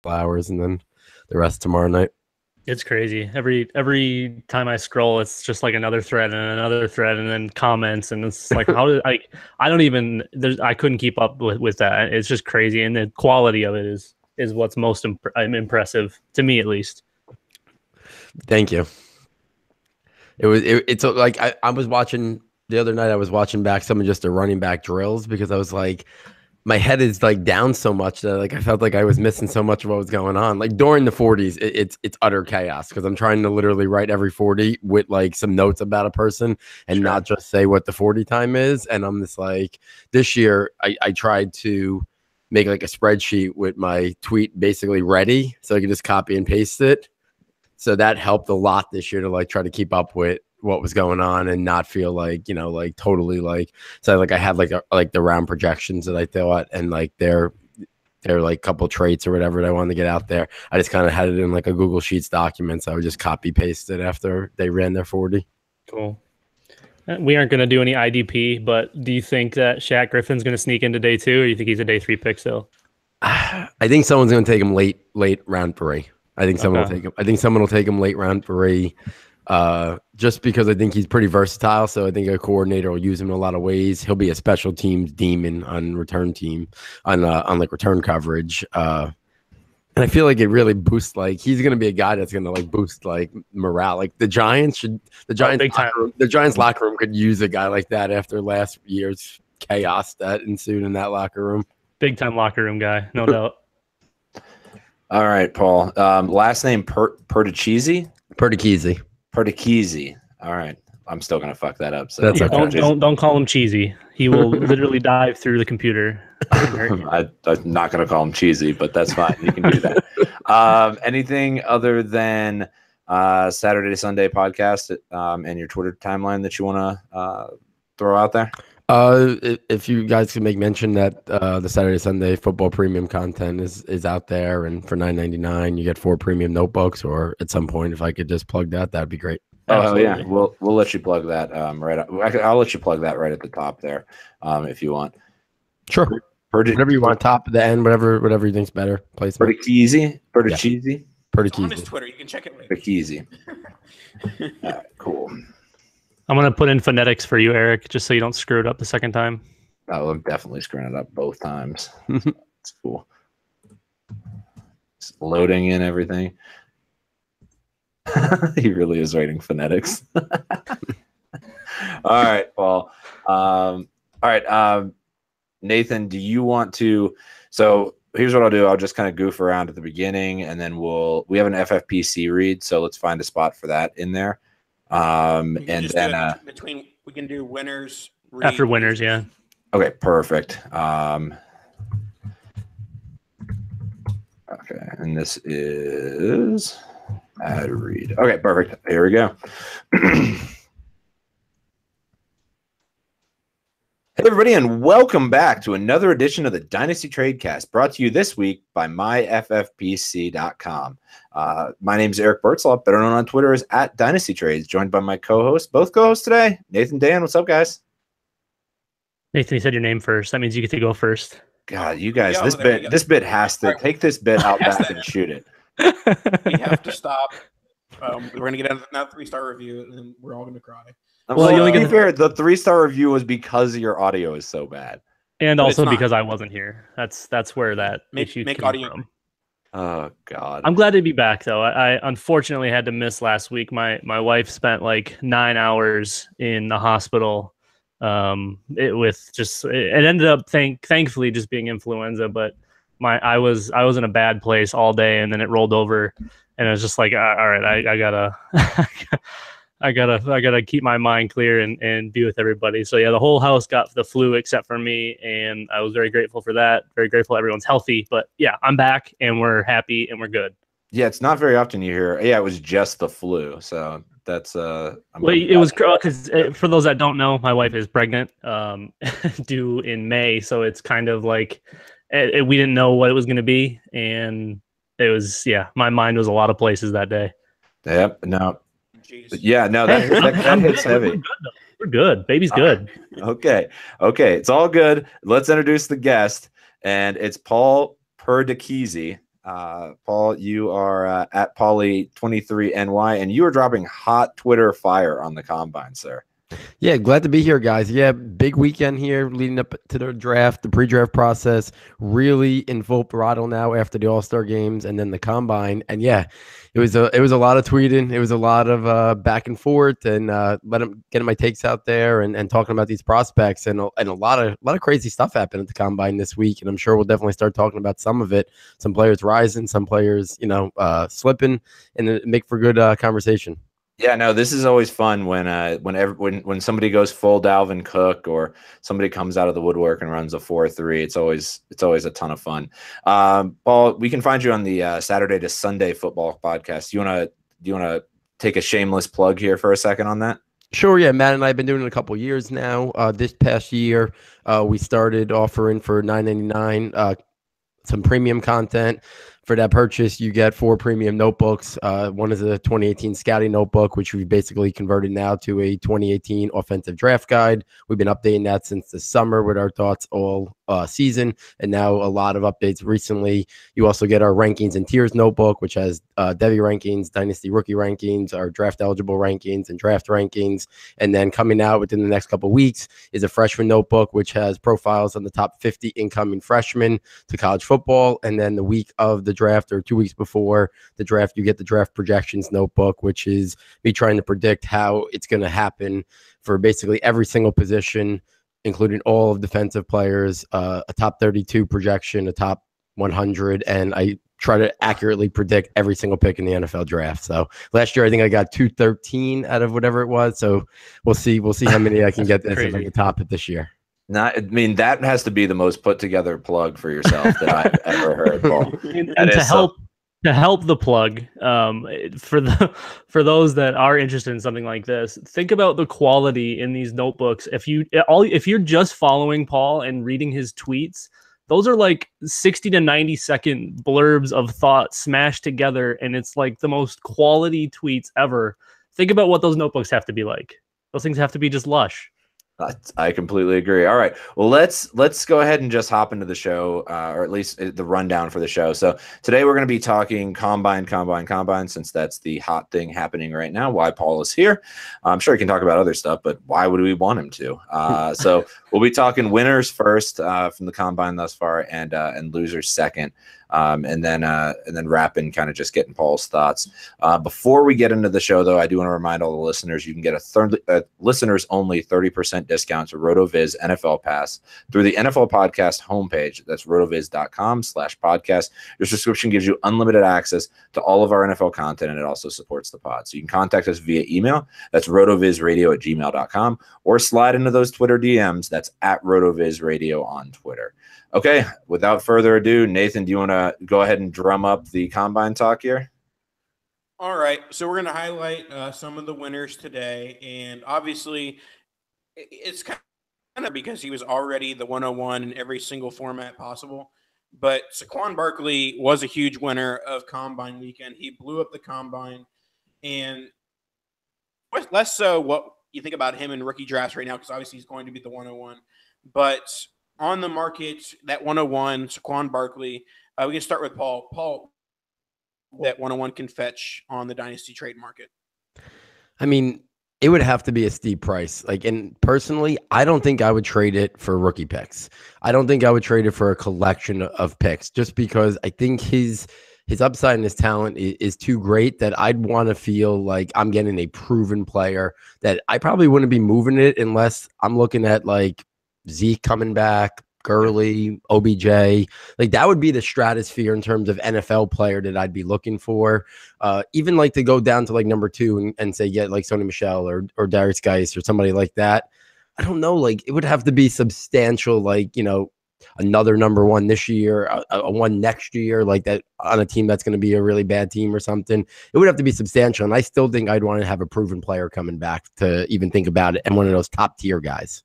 hours, and then the rest tomorrow night. It's crazy. Every time I scroll, it's just like another thread and another thread, and then comments, and it's like how did I don't even I couldn't keep up with that. It's just crazy, and the quality of it is what's most impressive to me, at least. Thank you. It's like I was watching the other night. I was watching back some of just the running back drills because I was like, my head is like down so much that like I felt like I was missing so much of what was going on. Like during the 40s, it's utter chaos because I'm trying to literally write every 40 with like some notes about a person and not just say what the 40 time is. And I'm just like, this year I tried to make like a spreadsheet with my tweet basically ready so I could just copy and paste it. So that helped a lot this year to like try to keep up with what was going on and not feel like, like totally like, so like I had like the round projections that I thought and like their like couple traits or whatever that I wanted to get out there. I just kind of had it in like a Google Sheets document. So I would just copy paste it after they ran their 40. Cool. We aren't going to do any IDP, but do you think that Shaq Griffin's going to sneak into day 2, or do you think he's a day 3 pick still? I think someone's going to take him late round 3. I think someone will take him. I think someone will take him late round 3, just because I think he's pretty versatile. So I think a coordinator will use him in a lot of ways. He'll be a special teams demon on return team on like return coverage. And I feel like it really boosts. Like he's going to be a guy that's going to like boost like morale. Like the Giants locker room could use a guy like that after last year's chaos that ensued in that locker room. Big time locker room guy, no doubt. All right, Paul. Last name Perticchese? Perticchese. All right. I'm still gonna fuck that up. So that's okay. Don't call him cheesy. He will literally dive through the computer. I'm not gonna call him cheesy, but that's fine. You can do that. Anything other than Saturday Sunday podcast and your Twitter timeline that you want to throw out there? If you guys can make mention that the Saturday Sunday football premium content is out there, and for $9.99 you get 4 premium notebooks. Or at some point, if I could just plug that'd be great. Oh yeah, we'll let you plug that I'll let you plug that right at the top there, if you want. Sure. Whatever you want, top, the end, whatever you think's better. Placement. Perticchese. On his Twitter, you can check it later. Perticchese. All right, cool. I'm going to put in phonetics for you, Eric, just so you don't screw it up the second time. Oh, I'm definitely screwing it up both times. It's cool. Just loading in everything. He really is writing phonetics. All right, Paul. All right, Nathan, do you want to... So here's what I'll do. I'll just kind of goof around at the beginning, and then we have an FFPC read, so let's find a spot for that in there. And then we can do winners after winners. Yeah. Okay, perfect. Okay, and this is add read. Okay, perfect. Here we go. Hey everybody, and welcome back to another edition of the Dynasty Tradecast, brought to you this week by myffpc.com. My name is Eric Bertzloff, better known on Twitter as @DynastyTrades, joined by my both co-hosts today, Nathan, Dan. What's up, guys? Nathan, you said your name first. That means you get to go first. God, you guys, this bit has to take this bit out back and shoot it. We have to stop. We're going to get another 3-star review, and then we're all going to cry. Well, you only get fair. The 3-star review was because your audio is so bad, and also because I wasn't here. That's where that issue came from. Oh God! I'm glad to be back, though. I unfortunately had to miss last week. My wife spent like 9 hours in the hospital. It ended up thankfully just being influenza, but I was in a bad place all day, and then it rolled over, and I was just like, all right, I gotta. I gotta keep my mind clear and be with everybody. So yeah, the whole house got the flu except for me, and I was very grateful for that. Very grateful everyone's healthy. But yeah, I'm back and we're happy and we're good. Yeah, it's not very often you hear. Yeah, it was just the flu. So that's it was because for those that don't know, my wife is pregnant, due in May. So it's kind of like we didn't know what it was going to be, and it was my mind was a lot of places that day. Yep. No. Yeah, no, that hits heavy. We're good. Baby's good. Okay. It's all good. Let's introduce the guest, and it's Paul Perticchese. Paul, you are at Pauly23NY, and you are dropping hot Twitter fire on the combine, sir. Yeah, glad to be here, guys. Yeah, big weekend here leading up to the draft, the pre-draft process, really in full throttle now after the All-Star games and then the combine. And yeah, it was a lot of tweeting. It was a lot of back and forth and getting my takes out there and talking about these prospects and a lot of crazy stuff happened at the combine this week. And I'm sure we'll definitely start talking about some of it. Some players rising, some players, slipping, and it make for good conversation. Yeah, no, this is always fun when somebody goes full Dalvin Cook or somebody comes out of the woodwork and runs a 4.3. It's always a ton of fun. Paul, we can find you on the Saturday to Sunday football podcast. Do you wanna take a shameless plug here for a second on that? Sure, yeah. Matt and I have been doing it a couple years now. This past year, we started offering for $9.99 some premium content. For that purchase, you get 4 premium notebooks. One is a 2018 scouting notebook, which we've basically converted now to a 2018 offensive draft guide. We've been updating that since the summer with our thoughts all season, and now a lot of updates recently. You also get our rankings and tiers notebook, which has Devy rankings, dynasty rookie rankings, our draft eligible rankings, and draft rankings. And then coming out within the next couple of weeks is a freshman notebook, which has profiles on the top 50 incoming freshmen to college football. And then the week of the draft or 2 weeks before the draft, you get the draft projections notebook, which is me trying to predict how it's going to happen for basically every single position, including all of defensive players, a top 32 projection, a top 100, and I try to accurately predict every single pick in the NFL draft. So last year, I think I got 213 out of whatever it was. So we'll see how many I can get if I can top it this year. That has to be the most put together plug for yourself that I've ever heard, Paul. And to help the plug, for those that are interested in something like this, think about the quality in these notebooks. If you're just following Paul and reading his tweets, those are like 60 to 90 second blurbs of thought smashed together, and it's like the most quality tweets ever. Think about what those notebooks have to be like. Those things have to be just lush. I completely agree. All right. Well, let's go ahead and just hop into the show, or at least the rundown for the show. So today we're going to be talking combine, since that's the hot thing happening right now. Why Paul is here. I'm sure he can talk about other stuff, but why would we want him to? So we'll be talking winners first from the combine thus far, and losers second. And then wrapping, kind of just getting Paul's thoughts. Before we get into the show, though, I do want to remind all the listeners you can get a listeners only 30% discount to RotoViz NFL Pass through the NFL Podcast homepage. That's rotoviz.com/podcast. Your subscription gives you unlimited access to all of our NFL content, and it also supports the pod. So you can contact us via email. That's rotovizradio@gmail.com, or slide into those Twitter DMs. That's at rotovizradio on Twitter. Okay, without further ado, Nathan, do you want to go ahead and drum up the combine talk here? All right, so we're going to highlight some of the winners today, and obviously it's kind of because he was already the 101 in every single format possible, but Saquon Barkley was a huge winner of Combine weekend. He blew up the Combine, and less so what you think about him in rookie drafts right now, because obviously he's going to be the 101, but on the market, that 101, Saquon Barkley, we can start with Paul. Paul, that 101 can fetch on the dynasty trade market. I mean, it would have to be a steep price. And personally, I don't think I would trade it for rookie picks. I don't think I would trade it for a collection of picks, just because I think his upside and his talent is too great that I'd want to feel like I'm getting a proven player that I probably wouldn't be moving it unless I'm looking at like Zeke coming back, Gurley, OBJ. Like that would be the stratosphere in terms of NFL player that I'd be looking for. Even like to go down to like number 2 and say, yeah, like Sony Michel or Darius Geis or somebody like that. I don't know. Like it would have to be substantial, like, another number 1 this year, a 1 next year, like that on a team that's going to be a really bad team or something. It would have to be substantial. And I still think I'd want to have a proven player coming back to even think about it, and one of those top tier guys.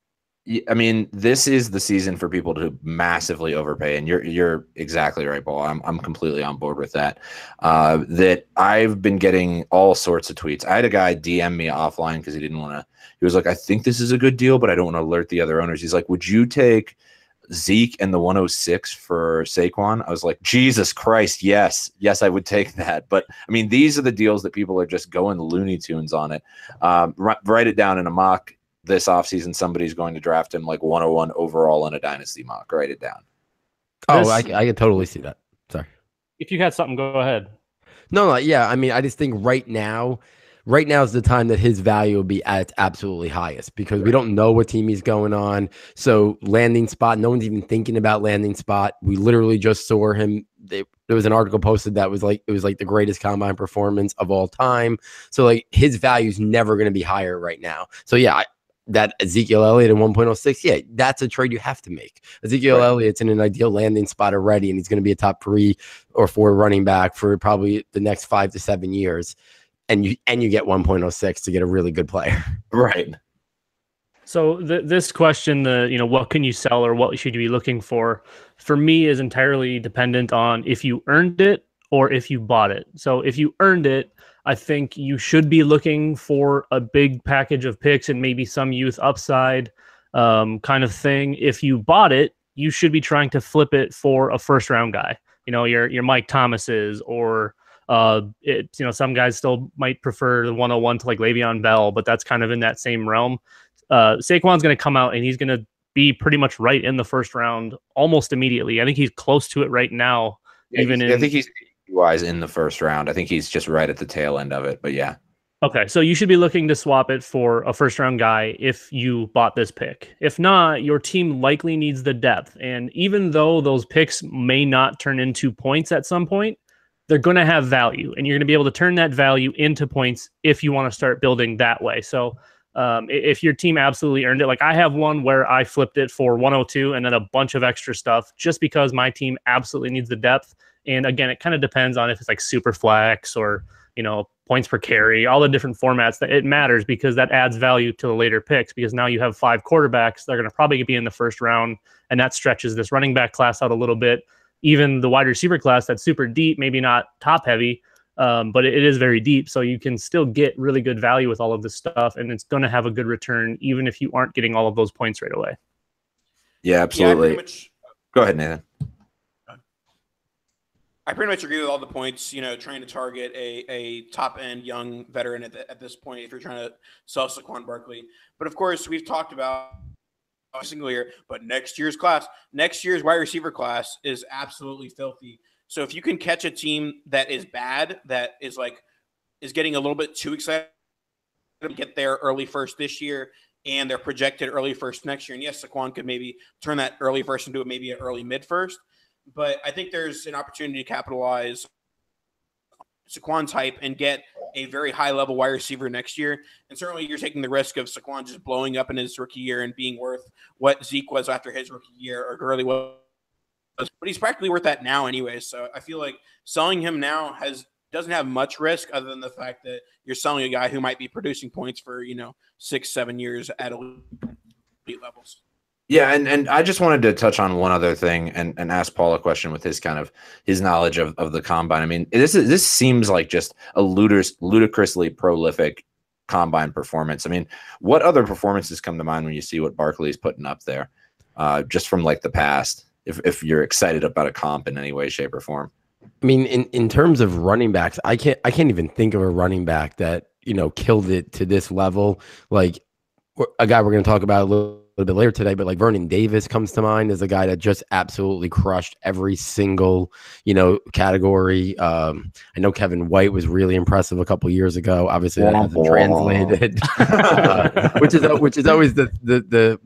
I mean, this is the season for people to massively overpay, and you're exactly right, Paul. I'm completely on board with that. That I've been getting all sorts of tweets. I had a guy DM me offline because he didn't want to. He was like, "I think this is a good deal, but I don't want to alert the other owners." He's like, "Would you take Zeke and the 106 for Saquon, I was like, Jesus Christ, yes, I would take that. But I mean, these are the deals that people are just going Looney Tunes on it. Write it down in a mock this offseason. Somebody's going to draft him like 101 overall in a dynasty mock. Write it down. I can totally see that. Sorry. If you had something, go ahead. No, yeah. I mean, I just think right now is the time that his value will be at its absolutely highest because we don't know what team he's going on. So landing spot, no one's even thinking about landing spot. We literally just saw him. There was an article posted that was like, it was like the greatest combine performance of all time. So like his value is never going to be higher right now. So yeah, that Ezekiel Elliott at 1.06, yeah, that's a trade you have to make. Ezekiel Elliott's in an ideal landing spot already, and he's going to be a top 3 or 4 running back for probably the next 5 to 7 years. And you get 1.06 to get a really good player. Right. So this question, what can you sell or what should you be looking for me is entirely dependent on if you earned it or if you bought it. So if you earned it, I think you should be looking for a big package of picks and maybe some youth upside kind of thing. If you bought it, you should be trying to flip it for a first round guy. Your Mike Thomases or some guys still might prefer the 101 to like Le'Veon Bell, but that's kind of in that same realm. Saquon's going to come out and he's going to be pretty much right in the first round almost immediately. I think he's close to it right now. I think he's wise in the first round. I think he's just right at the tail end of it, but yeah. Okay, so you should be looking to swap it for a first round guy if you bought this pick. If not, your team likely needs the depth. And even though those picks may not turn into points at some point, they're going to have value, and you're going to be able to turn that value into points if you want to start building that way. So if your team absolutely earned it, like I have one where I flipped it for 102 and then a bunch of extra stuff just because my team absolutely needs the depth. And again, it kind of depends on if it's like super flex or, points per carry, all the different formats that it matters because that adds value to the later picks because now you have 5 quarterbacks. They're going to probably be in the first round, and that stretches this running back class out a little bit. Even the wide receiver class that's super deep, maybe not top heavy, but it is very deep. So you can still get really good value with all of this stuff, and it's going to have a good return, even if you aren't getting all of those points right away. Yeah, absolutely. Go ahead, Nathan. I pretty much agree with all the points, trying to target a top-end young veteran at this point if you're trying to sell Saquon Barkley. But, of course, we've talked about a single year, but next year's wide receiver class is absolutely filthy. So if you can catch a team that is bad, that is getting a little bit too excited to get their early first this year and their projected early first next year, and yes, Saquon could maybe turn that early first into maybe an early mid first, but I think there's an opportunity to capitalize Saquon's hype and get a very high-level wide receiver next year. And certainly you're taking the risk of Saquon just blowing up in his rookie year and being worth what Zeke was after his rookie year or Gurley was. But he's practically worth that now anyway. So I feel like selling him now doesn't have much risk other than the fact that you're selling a guy who might be producing points for, 6-7 years at elite levels. Yeah, and I just wanted to touch on one other thing and ask Paul a question with his knowledge of the combine. I mean, this seems like just a ludicrously prolific combine performance. I mean, what other performances come to mind when you see what Barkley's putting up there, just from like the past? If you're excited about a comp in any way, shape, or form. I mean, in terms of running backs, I can't even think of a running back that killed it to this level. Like a guy we're going to talk about a little bit later today, but like Vernon Davis comes to mind as a guy that just absolutely crushed every single, category. I know Kevin White was really impressive a couple years ago. Obviously that hasn't translated, which is always the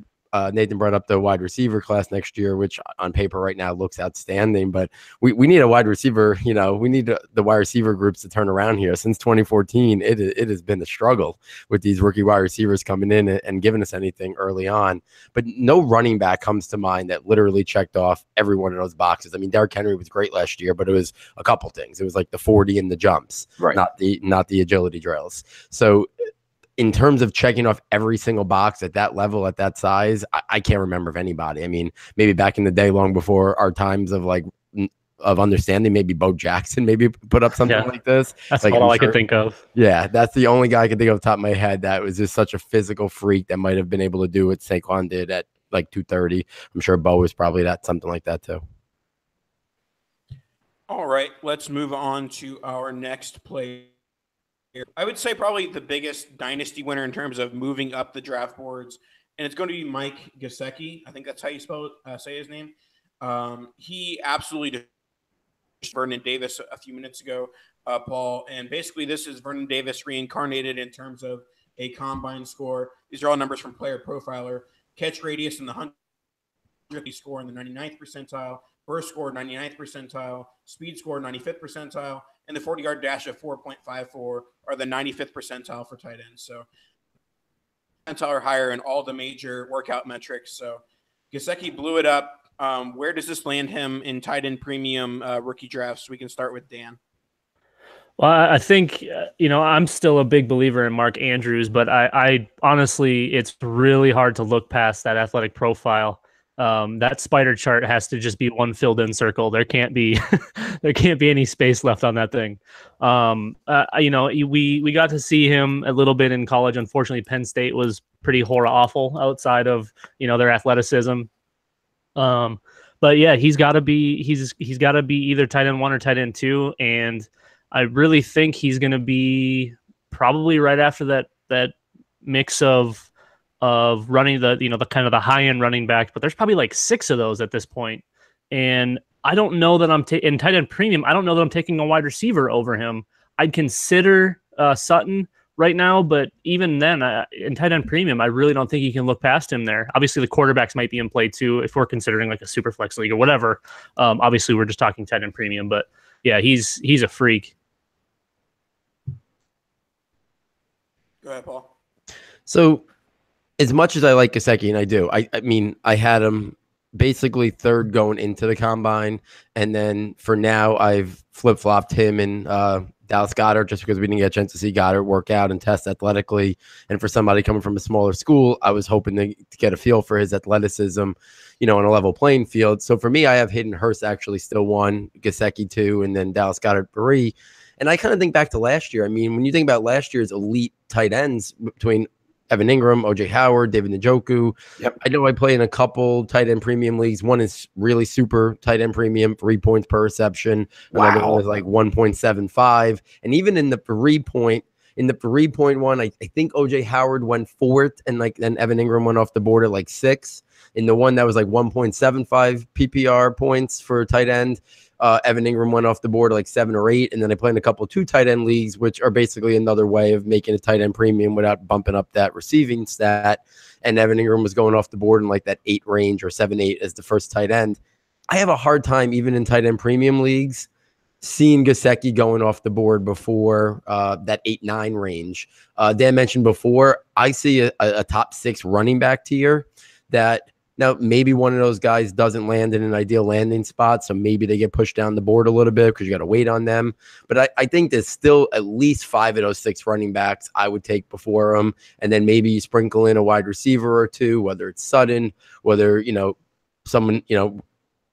Nathan brought up the wide receiver class next year, which on paper right now looks outstanding, but we need a wide receiver, we need the wide receiver groups to turn around here. Since 2014, it has been a struggle with these rookie wide receivers coming in and giving us anything early on, but no running back comes to mind that literally checked off every one of those boxes. I mean, Derrick Henry was great last year, but it was a couple things. It was like the 40 and the jumps, right? Not the agility drills. So in terms of checking off every single box at that level, at that size, I can't remember of anybody. I mean, maybe back in the day, long before our times of understanding, maybe Bo Jackson maybe put up something like this. That's all I could think of. Yeah, that's the only guy I could think of off the top of my head that was just such a physical freak that might have been able to do what Saquon did at like 230. I'm sure Bo is probably something like that too. All right, let's move on to our next player. I would say probably the biggest dynasty winner in terms of moving up the draft boards, and it's going to be Mike Gesicki. I think that's how you say his name. He absolutely Vernon Davis a few minutes ago, Paul. And basically, this is Vernon Davis reincarnated in terms of a combine score. These are all numbers from Player Profiler. Catch radius in the 100, score in the 99th percentile, burst score 99th percentile, speed score 95th percentile, and the 40-yard dash of 4.54 are the 95th percentile for tight ends. So percentile or higher in all the major workout metrics. So Gesicki blew it up. Where does this land him in tight end premium rookie drafts? We can start with Dan. Well, I think, I'm still a big believer in Mark Andrews, but I honestly, it's really hard to look past that athletic profile. That spider chart has to just be one filled in circle. There can't be, there can't be any space left on that thing. We got to see him a little bit in college. Unfortunately, Penn State was pretty awful outside of, their athleticism. But yeah, he's got to be either tight end 1 or tight end 2, and I really think he's going to be probably right after that mix of running the kind of the high end running back. But there's probably like 6 of those at this point, and I don't know that I'm in tight end premium. I don't know that I'm taking a wide receiver over him. I'd consider Sutton right now, but even then, in tight end premium, I really don't think you can look past him there. Obviously, the quarterbacks might be in play too if we're considering like a super flex league or whatever. Obviously, we're just talking tight end premium, but yeah, he's a freak. Go ahead, Paul. So, as much as I like Gesicki, and I do, I mean, I had him basically third going into the combine, and then for now, I've flip-flopped him and Dallas Goedert just because we didn't get a chance to see Goddard work out and test athletically. And for somebody coming from a smaller school, I was hoping to get a feel for his athleticism, on a level playing field. So for me, I have Hayden Hurst actually still 1, Gesicki 2, and then Dallas Goedert 3. And I kind of think back to last year. I mean, when you think about last year's elite tight ends between Evan Ingram, OJ Howard, David Njoku. Yep. I know I play in a couple tight end premium leagues. One is really super tight end premium, 3 points per reception. Another one is like 1.75. And even in the 3-point one, I think OJ Howard went 4th, and then Evan Ingram went off the board at like 6. In the one that was like 1.75 PPR points for tight end, Evan Ingram went off the board like 7 or 8, and then I play in a couple 2 tight end leagues, which are basically another way of making a tight end premium without bumping up that receiving stat. And Evan Ingram was going off the board in like that 8 range or 7-8 as the first tight end. I have a hard time even in tight end premium leagues seeing Gesicki going off the board before that 8-9 range. Dan mentioned before, I see a top 6 running back tier that. Now, maybe one of those guys doesn't land in an ideal landing spot, so maybe they get pushed down the board a little bit because you got to wait on them. But I think there's still at least 5 of those 6 running backs I would take before them, and then maybe you sprinkle in a wide receiver or 2, whether it's Sutton, whether, someone,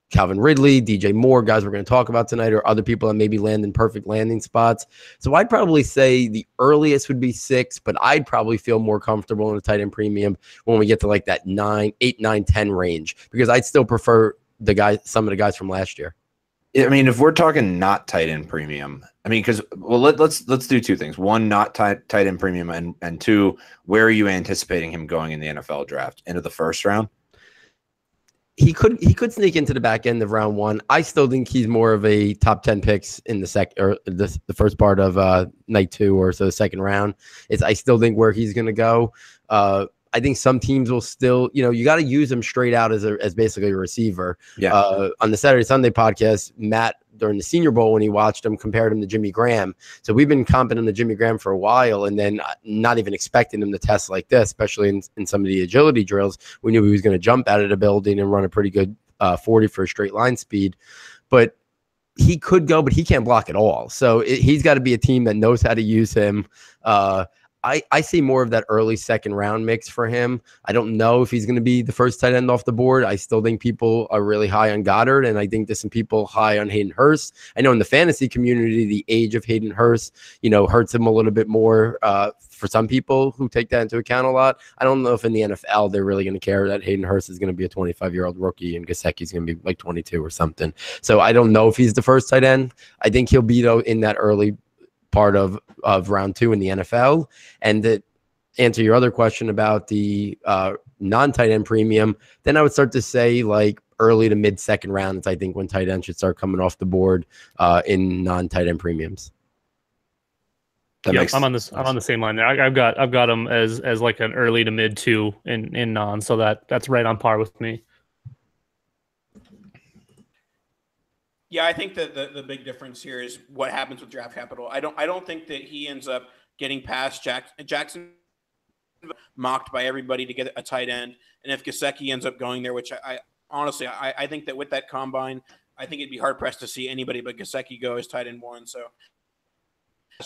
Calvin Ridley, DJ Moore, guys we're going to talk about tonight, or other people that maybe land in perfect landing spots. So I'd probably say the earliest would be 6, but I'd probably feel more comfortable in a tight end premium when we get to like that 8, 9, 10 range, because I'd still prefer some of the guys from last year. I mean, if we're talking not tight end premium, because let's do 2 things. 1, not tight end premium, and 2, where are you anticipating him going in the NFL draft? Into the first round? He could sneak into the back end of round 1. I still think he's more of a top 10 picks in the first part of night 2 or so the second round. I still think where he's going to go. I think some teams will still, you got to use him straight out as basically a receiver. Yeah. On the Saturday Sunday podcast, Matt, during the Senior Bowl, when he watched him, compared him to Jimmy Graham. So we've been comping him to Jimmy Graham for a while, and then not even expecting him to test like this, especially in some of the agility drills. We knew he was going to jump out of the building and run a pretty good 40 for a straight line speed. But he could go, but he can't block at all. So he's got to be a team that knows how to use him. I see more of that early second round mix for him. I don't know if he's going to be the first tight end off the board. I still think people are really high on Goddard, and I think there's some people high on Hayden Hurst. I know in the fantasy community, the age of Hayden Hurst, hurts him a little bit more for some people who take that into account a lot. I don't know if in the NFL they're really going to care that Hayden Hurst is going to be a 25-year-old rookie and Gesicki's going to be like 22 or something. So I don't know if he's the first tight end. I think he'll be, though, in that early part of round 2 in the NFL. And to answer your other question about the non-tight end premium, then I would start to say like early to mid second rounds, I think, when tight end should start coming off the board in non-tight end premiums. I'm on the same line there. I've got him as like an early to mid 2 in non, so that's right on par with me. Yeah, I think that the big difference here is what happens with draft capital. I don't think that he ends up getting past Jackson, mocked by everybody to get a tight end. And if Gesicki ends up going there, which I honestly think that with that combine, I think it'd be hard pressed to see anybody but Gesicki go as tight end 1. So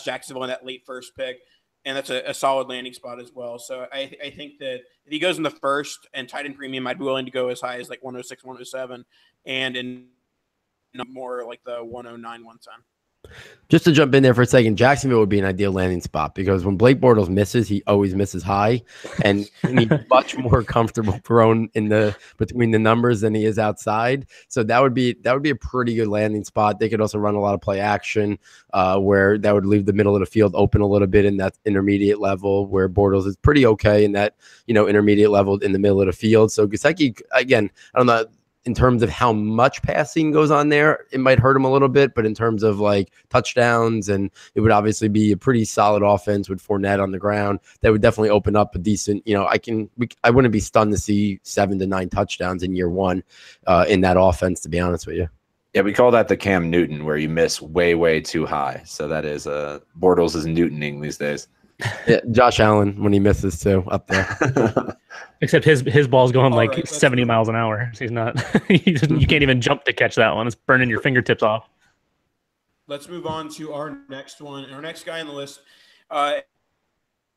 Jacksonville in that late first pick, and that's a solid landing spot as well. So I think that if he goes in the first and tight end premium, I'd be willing to go as high as like 106, 107, and in more like the 109, 110. Just to jump in there for a second, Jacksonville would be an ideal landing spot because when Blake Bortles misses, he always misses high, and he's much more comfortable thrown between the numbers than he is outside. So that would be a pretty good landing spot. They could also run a lot of play action, where that would leave the middle of the field open a little bit in that intermediate level, where Bortles is pretty okay in that intermediate level in the middle of the field. So Gesicki, again, I don't know. In terms of how much passing goes on there, it might hurt him a little bit, but in terms of like touchdowns, and it would obviously be a pretty solid offense with Fournette on the ground. That would definitely open up a decent, I wouldn't be stunned to see 7 to 9 touchdowns in year 1 in that offense, to be honest with you. Yeah, we call that the Cam Newton, where you miss way, way too high. So that is Bortles is Newtoning these days. Yeah, Josh Allen when he misses too up there. Except his ball's going like 70 miles an hour. So he's not. You can't even jump to catch that one. It's burning your fingertips off. Let's move on to our next one. Our next guy on the list. But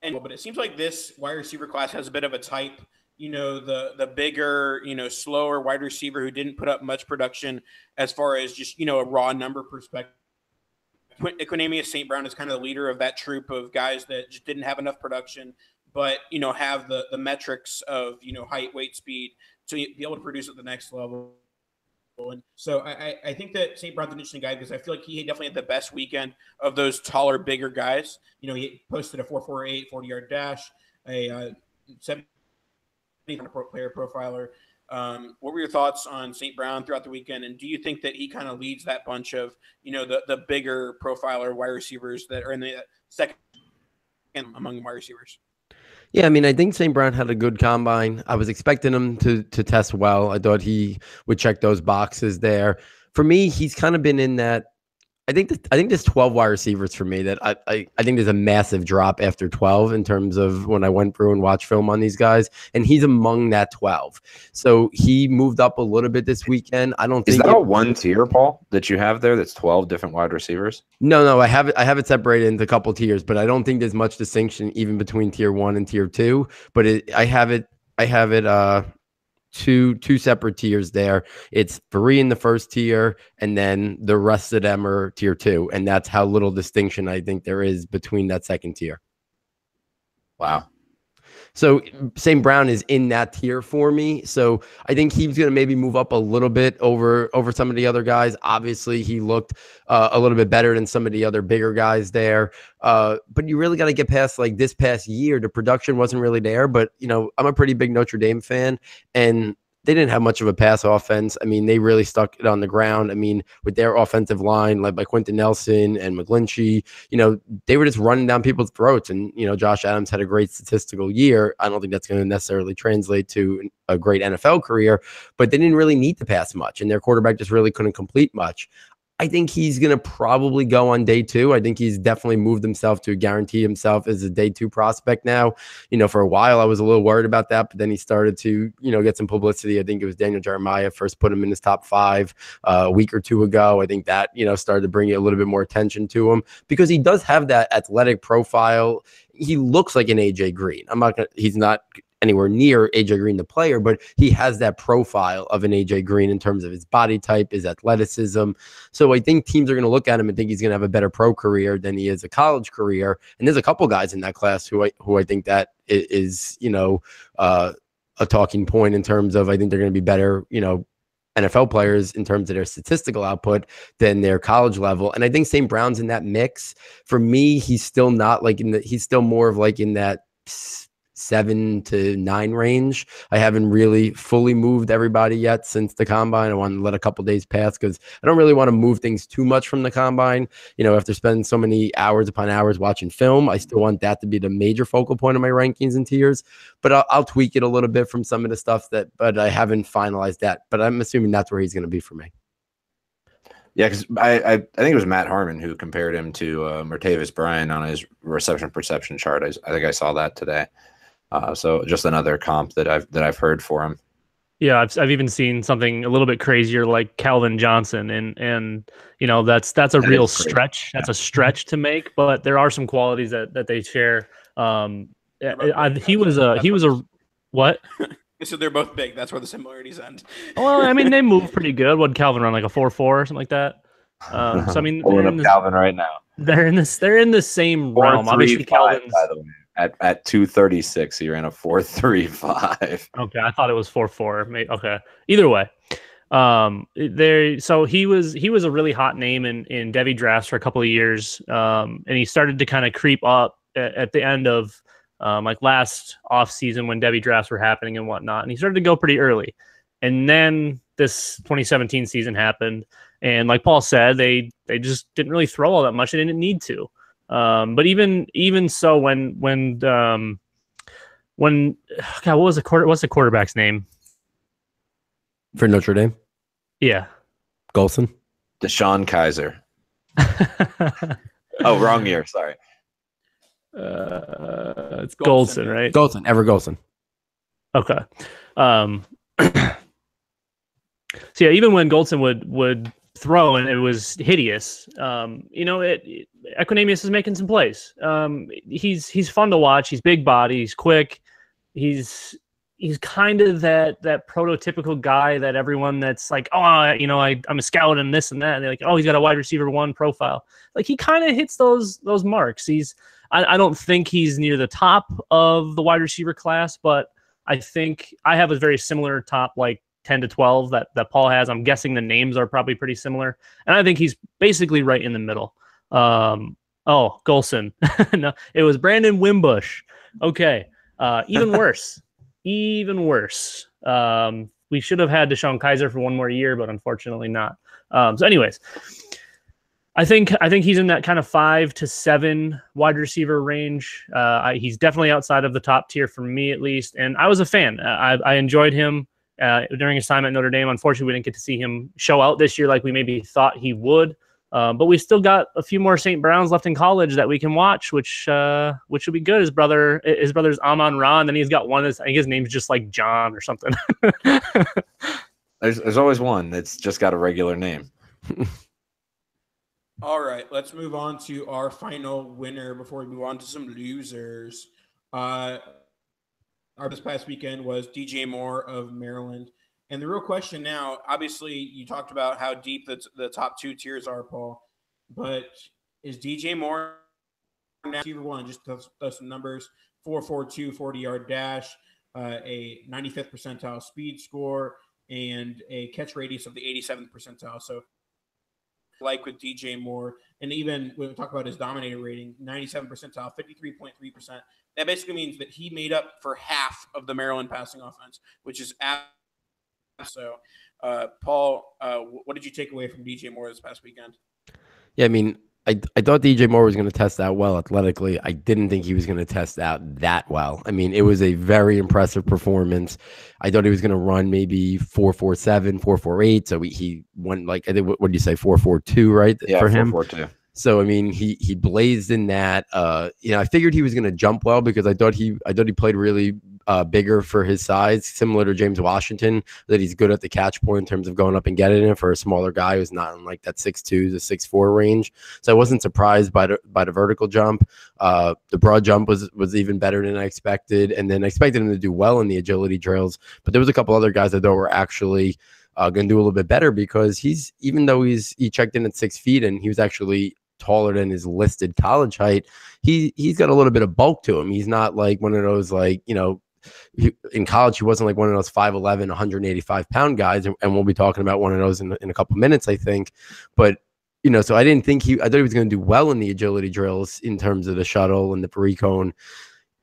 it seems like this wide receiver class has a bit of a type. The bigger, slower wide receiver who didn't put up much production as far as just a raw number perspective. Equanimeous St. Brown is kind of the leader of that troop of guys that just didn't have enough production, but have the metrics of height, weight, speed to be able to produce at the next level. And so I think that St. Brown's an interesting guy because I feel like he definitely had the best weekend of those taller, bigger guys. He posted a 4.48 40-yard dash, a 70 player profiler. What were your thoughts on St. Brown throughout the weekend? And do you think that he kind of leads that bunch of, the bigger profiler wide receivers that are in the second among wide receivers? Yeah, I mean, I think St. Brown had a good combine. I was expecting him to test well. I thought he would check those boxes there. For me, he's kind of been in that. I think there's 12 wide receivers for me that I think there's a massive drop after 12 in terms of when I went through and watched film on these guys, and he's among that 12. So he moved up a little bit this weekend. I don't think. Is that a one tier, Paul, that you have there? That's 12 different wide receivers. No, I have it separated into a couple tiers, but I don't think there's much distinction even between tier 1 and tier 2. But I have it. Two separate tiers there. It's 3 in the first tier, and then the rest of them are tier 2. And that's how little distinction I think there is between that second tier. Wow. So St. Brown is in that tier for me. So I think he's going to maybe move up a little bit over some of the other guys. Obviously, he looked a little bit better than some of the other bigger guys there. But you really got to get past like this past year. The production wasn't really there. But, I'm a pretty big Notre Dame fan, and they didn't have much of a pass offense. I mean, they really stuck it on the ground. I mean, with their offensive line, led by Quentin Nelson and McGlinchey, they were just running down people's throats. And, Josh Adams had a great statistical year. I don't think that's going to necessarily translate to a great NFL career, but they didn't really need to pass much. And their quarterback just really couldn't complete much. I think he's going to probably go on day 2. I think he's definitely moved himself to guarantee himself as a day 2 prospect now. For a while I was a little worried about that, but then he started to, get some publicity. I think it was Daniel Jeremiah first put him in his top 5 a week or 2 ago. I think that, started to bring a little bit more attention to him because he does have that athletic profile. He looks like an AJ Green. He's not anywhere near AJ Green, the player, but he has that profile of an AJ Green in terms of his body type, his athleticism. So I think teams are going to look at him and think he's going to have a better pro career than he is a college career. And there's a couple guys in that class who I think that is, a talking point in terms of, I think they're going to be better, NFL players in terms of their statistical output than their college level. And I think St. Brown's in that mix. For me, he's still not like he's still more of like in that 7 to 9 range. I haven't really fully moved everybody yet since the combine. I want to let a couple days pass because I don't really want to move things too much from the combine. After spending so many hours upon hours watching film, I still want that to be the major focal point of my rankings and tiers. But I'll tweak it a little bit from some of the stuff but I haven't finalized that. But I'm assuming that's where he's going to be for me. Yeah, because I think it was Matt Harmon who compared him to Martavis Bryant on his reception perception chart. I think I saw that today. So just another comp that I've heard for him. Yeah, I've even seen something a little bit crazier like Calvin Johnson, and that's a real stretch. That's a stretch to make, but there are some qualities that they share. He was a what? So they're both big. That's where the similarities end. Well, I mean, they move pretty good. What Calvin run, like a 4.4 or something like that? So I mean, pulling up Calvin right now. They're in the same realm. Obviously, Calvin's by the way. At 236, he ran a 4.35. Okay, I thought it was 4.4. Okay, either way, So he was a really hot name in Devy drafts for a couple of years, and he started to kind of creep up at the end of like last off season when Devy drafts were happening and whatnot, and he started to go pretty early. And then this 2017 season happened, and like Paul said, they just didn't really throw all that much. They didn't need to. But even so, when God, what's the quarterback's name for Notre Dame? Yeah, Golson, Deshaun Kaiser. Oh, wrong year. Sorry. It's Golson, right? Golson, Ever Golson. Okay. So yeah, even when Golson would throw and it was hideous, Equinemius is making some plays. He's fun to watch. He's big body. He's quick. He's kind of that prototypical guy that everyone that's like, oh, I'm a scout and this and that. And they're like, oh, he's got a wide receiver 1 profile. Like he kind of hits those marks. I don't think he's near the top of the wide receiver class, but I think I have a very similar top, like 10 to 12 that Paul has. I'm guessing the names are probably pretty similar. And I think he's basically right in the middle. Golson. No, it was Brandon Wimbush. Okay. Even worse. Even worse. We should have had Deshaun Kaiser for one more year, but unfortunately not. So anyways, I think he's in that kind of 5 to 7 wide receiver range. He's definitely outside of the top tier for me, at least. And I was a fan. I enjoyed him during his time at Notre Dame. Unfortunately, we didn't get to see him show out this year like we maybe thought he would. But we still got a few more St. Browns left in college that we can watch, which will be good. His brother's Amon-Ra, and then he's got one. I think his name's just like John or something. There's always one that's just got a regular name. All right, let's move on to our final winner before we move on to some losers. Our this past weekend was DJ Moore of Maryland. And the real question now, obviously, you talked about how deep the top 2 tiers are, Paul. But is DJ Moore now receiver 1? Just those some numbers: 4.42 40-yard dash, a 95th percentile speed score, and a catch radius of the 87th percentile. So, like with DJ Moore, and even when we talk about his dominator rating, 97 percentile, 53.3%. That basically means that he made up for half of the Maryland passing offense, which is so. Paul, what did you take away from DJ Moore this past weekend? Yeah, I mean, I thought DJ Moore was going to test out well athletically. I didn't think he was going to test out that well. I mean, it was a very impressive performance. I thought he was going to run maybe 4.47, 4.48. So he went like, I think, what did you say, 4.42, right? Yeah, for him. 4.42. So I mean, he blazed in that. I figured he was going to jump well because I thought he played really bigger for his size, similar to James Washington. That he's good at the catch point in terms of going up and getting it for a smaller guy who's not in like that 6'2" to 6'4" range. So I wasn't surprised by the vertical jump. The broad jump was even better than I expected, and then I expected him to do well in the agility drills. But there was a couple other guys I thought were actually going to do a little bit better because even though he checked in at 6 feet and he was actually taller than his listed college height, he's got a little bit of bulk to him. He's not like one of those in college he wasn't like one of those 5'11", 185-pound guys, and we'll be talking about one of those in a couple minutes, I think. But so I didn't think I thought he was going to do well in the agility drills in terms of the shuttle and the pre-cone,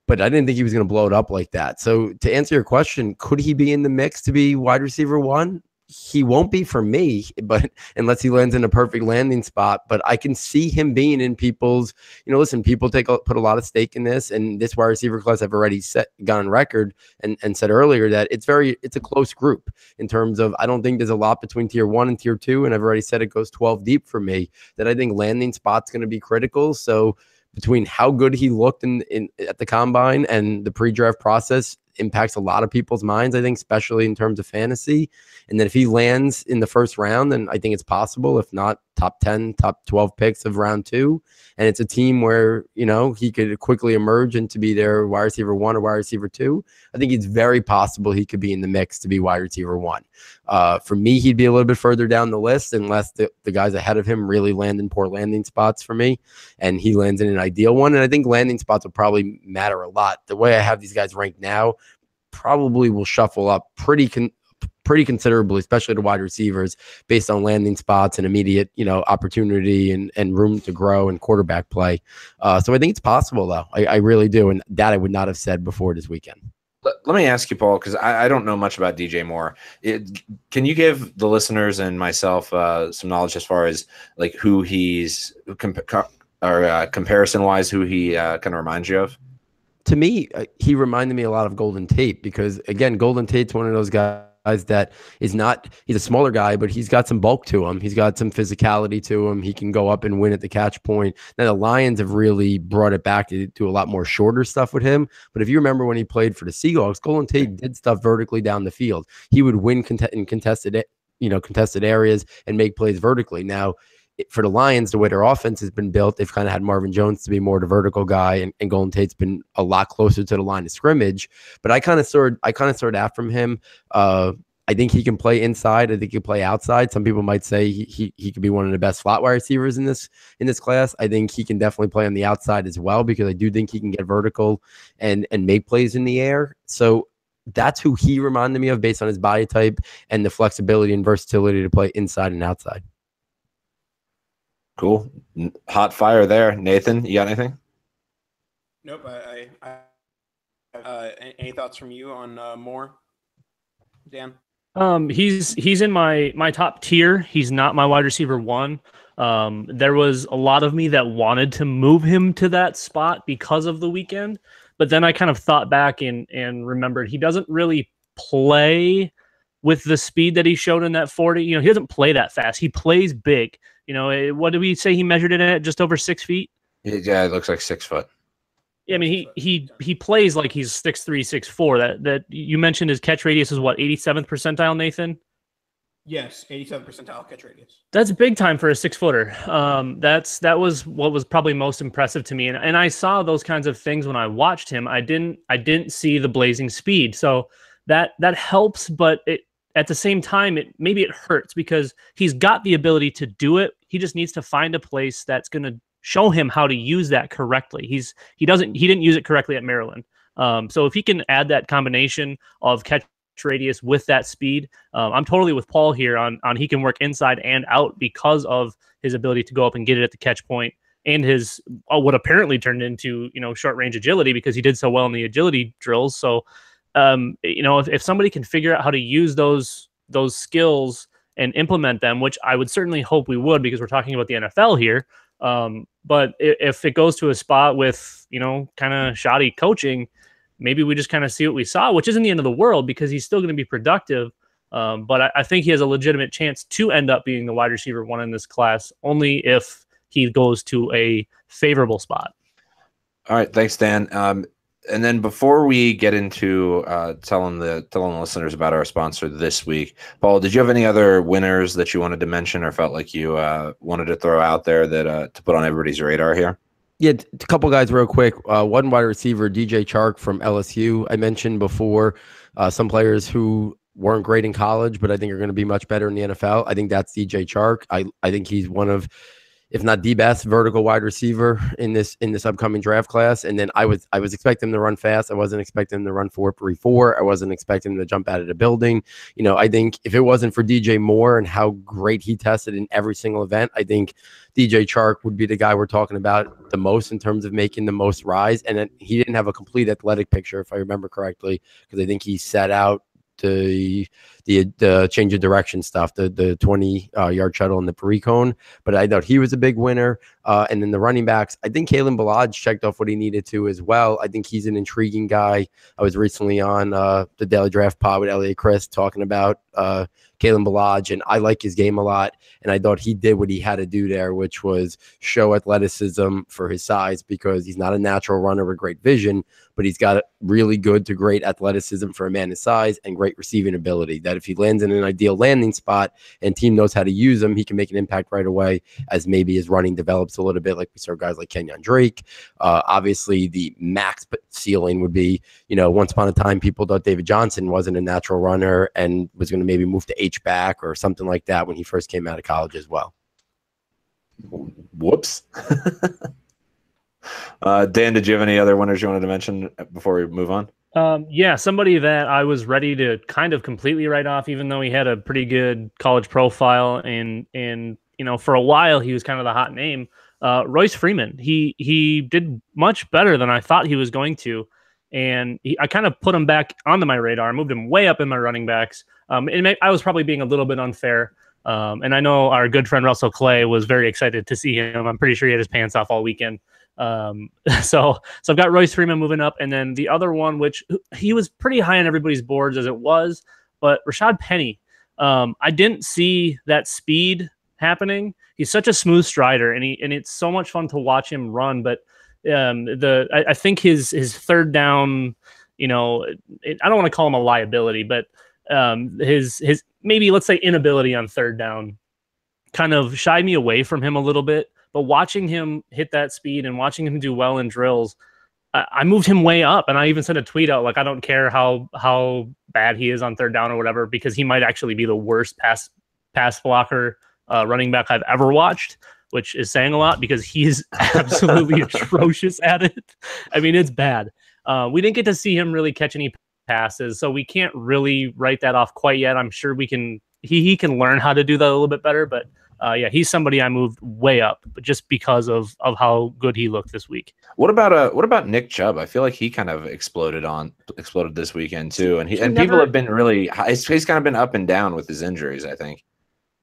but I didn't think he was going to blow it up like that. So to answer your question, could he be in the mix to be wide receiver 1? He won't be for me, but unless he lands in a perfect landing spot. But I can see him being in people's, listen, people put a lot of stake in this, and this wide receiver class I've already gone on record and said earlier that it's a close group in terms of, I don't think there's a lot between tier 1 and tier 2. And I've already said it goes 12 deep for me, that I think landing spot's going to be critical. So between how good he looked at the combine and the pre-draft process impacts a lot of people's minds, I think, especially in terms of fantasy. And then if he lands in the first round, then I think it's possible, if not top 10, top 12 picks of round 2. And it's a team where, he could quickly emerge into be their wide receiver 1 or wide receiver 2. I think it's very possible he could be in the mix to be wide receiver 1. For me, he'd be a little bit further down the list unless the guys ahead of him really land in poor landing spots for me, and he lands in an ideal one. And I think landing spots will probably matter a lot. The way I have these guys ranked now probably will shuffle up pretty considerably, especially to wide receivers, based on landing spots and immediate, opportunity and room to grow and quarterback play. So I think it's possible, though. I really do. And that I would not have said before this weekend. Let me ask you, Paul, because I don't know much about DJ Moore. Can you give the listeners and myself some knowledge as far as like who he's comparison-wise, who he kind of reminds you of? To me, he reminded me a lot of Golden Tate because, again, Golden Tate's one of those guys that is not, he's a smaller guy, but he's got some bulk to him. He's got some physicality to him. He can go up and win at the catch point. Now, the Lions have really brought it back to do a lot more shorter stuff with him. But if you remember when he played for the Seahawks, Golden Tate did stuff vertically down the field. He would win in contested areas and make plays vertically. Now, for the Lions, the way their offense has been built, they've kind of had Marvin Jones to be more the vertical guy, and Golden Tate's been a lot closer to the line of scrimmage. But I kind of sort out from him. I think he can play inside. I think he can play outside. Some people might say he could be one of the best slot wide receivers in this class. I think he can definitely play on the outside as well, because I do think he can get vertical and make plays in the air. So that's who he reminded me of based on his body type and the flexibility and versatility to play inside and outside. Cool. Hot fire there. Nathan, you got anything? Nope. Any thoughts from you on Moore, Dan? He's in my top tier. He's not my wide receiver 1. There was a lot of me that wanted to move him to that spot because of the weekend, but then I kind of thought back and remembered he doesn't really play with the speed that he showed in that 40. He doesn't play that fast. He plays big. What did we say he measured it at? Just over 6 feet? Yeah, it looks like 6 foot. Yeah, I mean, he plays like he's 6'3", 6'4". That you mentioned his catch radius is what, 87th percentile, Nathan? Yes, 87th percentile catch radius. That's big time for a 6-footer. That was what was probably most impressive to me, and I saw those kinds of things when I watched him. I didn't see the blazing speed, so that helps, but at the same time, maybe it hurts because he's got the ability to do it. He just needs to find a place that's going to show him how to use that correctly. He didn't use it correctly at Maryland. So if he can add that combination of catch radius with that speed, I'm totally with Paul here on he can work inside and out because of his ability to go up and get it at the catch point and his what apparently turned into short range agility because he did so well in the agility drills. So if somebody can figure out how to use those skills and implement them, which I would certainly hope we would, because we're talking about the NFL here, But if it goes to a spot with, kind of shoddy coaching, maybe we just kind of see what we saw, which isn't the end of the world because he's still going to be productive. But I think he has a legitimate chance to end up being the wide receiver 1 in this class, only if he goes to a favorable spot. All right, thanks, Dan. And then before we get into telling the listeners about our sponsor this week, Paul, did you have any other winners that you wanted to mention or felt like you wanted to throw out there that to put on everybody's radar here? Yeah, a couple guys real quick. One wide receiver, DJ Chark from LSU. I mentioned before some players who weren't great in college, but I think are going to be much better in the NFL. I think that's DJ Chark. I think he's one of, if not the best vertical wide receiver in this upcoming draft class. And then I was expecting him to run fast. I wasn't expecting him to run 4.34. I wasn't expecting him to jump out of the building. I think if it wasn't for DJ Moore and how great he tested in every single event, I think DJ Chark would be the guy we're talking about the most in terms of making the most rise. And then he didn't have a complete athletic picture, if I remember correctly, because I think he set out the change of direction stuff, the 20-yard shuttle and the pre-cone. But I thought he was a big winner. And then the running backs, I think Kalen Ballage checked off what he needed to as well. I think he's an intriguing guy. I was recently on the Daily Draft Pod with Elliot Chris talking about Kalen Ballage, and I like his game a lot. And I thought he did what he had to do there, which was show athleticism for his size, because he's not a natural runner with great vision, but he's got really good to great athleticism for a man his size and great receiving ability. That if he lands in an ideal landing spot and team knows how to use him, he can make an impact right away as maybe his running develops a little bit, like we saw guys like Kenyon Drake. Obviously, the max ceiling would be, once upon a time, people thought David Johnson wasn't a natural runner and was going to maybe move to H-back or something like that when he first came out of college as well. Whoops. Dan, did you have any other winners you wanted to mention before we move on? Yeah, somebody that I was ready to kind of completely write off, even though he had a pretty good college profile, and for a while he was kind of the hot name. Royce Freeman. He did much better than I thought he was going to, and I kind of put him back onto my radar. I moved him way up in my running backs. I was probably being a little bit unfair. And I know our good friend Russell Clay was very excited to see him. I'm pretty sure he had his pants off all weekend. So I've got Royce Freeman moving up, and then the other one, which he was pretty high on everybody's boards as it was, but Rashad Penny. I didn't see that speed happening. He's such a smooth strider, and it's so much fun to watch him run. But I think his third down, I don't want to call him a liability, but his maybe, let's say, inability on third down kind of shied me away from him a little bit. But watching him hit that speed and watching him do well in drills, I moved him way up. And I even sent a tweet out, like, I don't care how bad he is on third down or whatever, because he might actually be the worst pass blocker running back I've ever watched, which is saying a lot because he's absolutely atrocious at it. I mean, it's bad. We didn't get to see him really catch any passes, so we can't really write that off quite yet. I'm sure he can learn how to do that a little bit better, but yeah, he's somebody I moved way up, but just because of how good he looked this week. What about Nick Chubb? I feel like he kind of exploded this weekend too, and people have been really. He's kind of been up and down with his injuries, I think.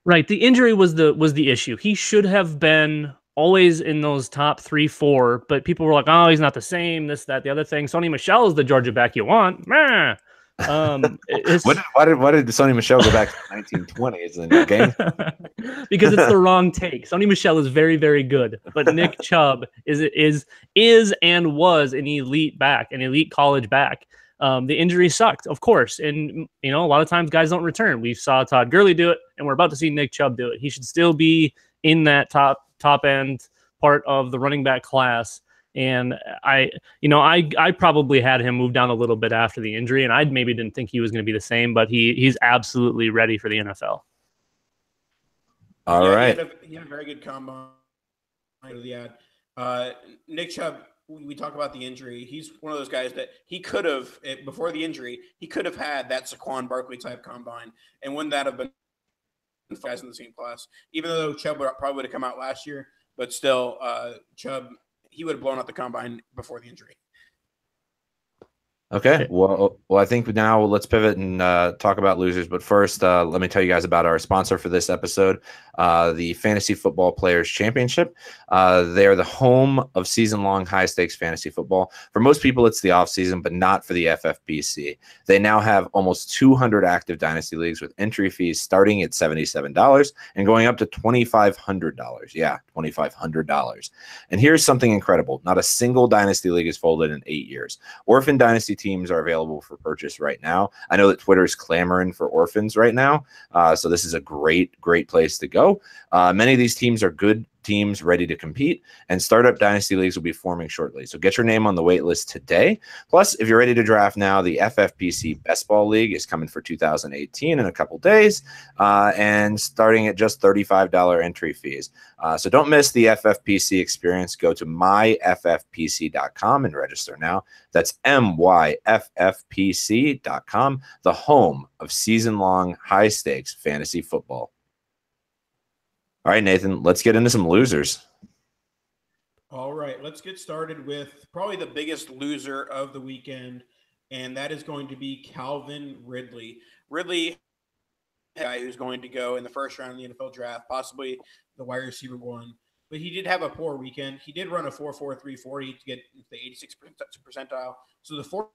Right, the injury was the issue. He should have been always in those top 3-4, but people were like, "Oh, he's not the same. This, that, the other thing." Sony Michel is the Georgia back you want. Meh. Why did Sony Michel go back to 1920 as in the game? Because it's the wrong take. Sony Michel is very, very good, but Nick Chubb is and was an elite back, an elite college back. The injury sucked, of course, and a lot of times guys don't return. We saw Todd Gurley do it, and we're about to see Nick Chubb do it. He should still be in that top end part of the running back class. And I probably had him move down a little bit after the injury, and I maybe didn't think he was going to be the same, but he's absolutely ready for the NFL. All right. He had a very good combine. Nick Chubb, we talk about the injury. He's one of those guys that he could have, before the injury, he could have had that Saquon Barkley type combine, and wouldn't that have been guys in the same class? Even though Chubb probably would have come out last year, but still, Chubb, he would have blown out the combine before the injury. Okay. Well, I think now let's pivot and talk about losers. But first, let me tell you guys about our sponsor for this episode, the Fantasy Football Players Championship. They are the home of season-long high-stakes fantasy football. For most people, it's the off-season, but not for the FFPC. They now have almost 200 active dynasty leagues with entry fees starting at $77 and going up to $2,500. Yeah, $2,500. And here's something incredible. Not a single dynasty league is folded in 8 years. Orphan dynasty teams are available for purchase right now. I know that Twitter is clamoring for orphans right now. So this is a great place to go. Many of these teams are good teams ready to compete, and startup dynasty leagues will be forming shortly. So get your name on the wait list today. Plus, if you're ready to draft now, the FFPC Best Ball League is coming for 2018 in a couple days, and starting at just $35 entry fees. So don't miss the FFPC experience. Go to myffpc.com and register now. That's myffpc.com, the home of season-long high-stakes fantasy football. All right, Nathan, let's get into some losers. All right, let's get started with probably the biggest loser of the weekend, and that is going to be Calvin Ridley. Ridley, a guy who's going to go in the first round of the NFL draft, possibly the wide receiver one. But he did have a poor weekend. He did run a 4.43 40 to get the 86th percentile. So the 40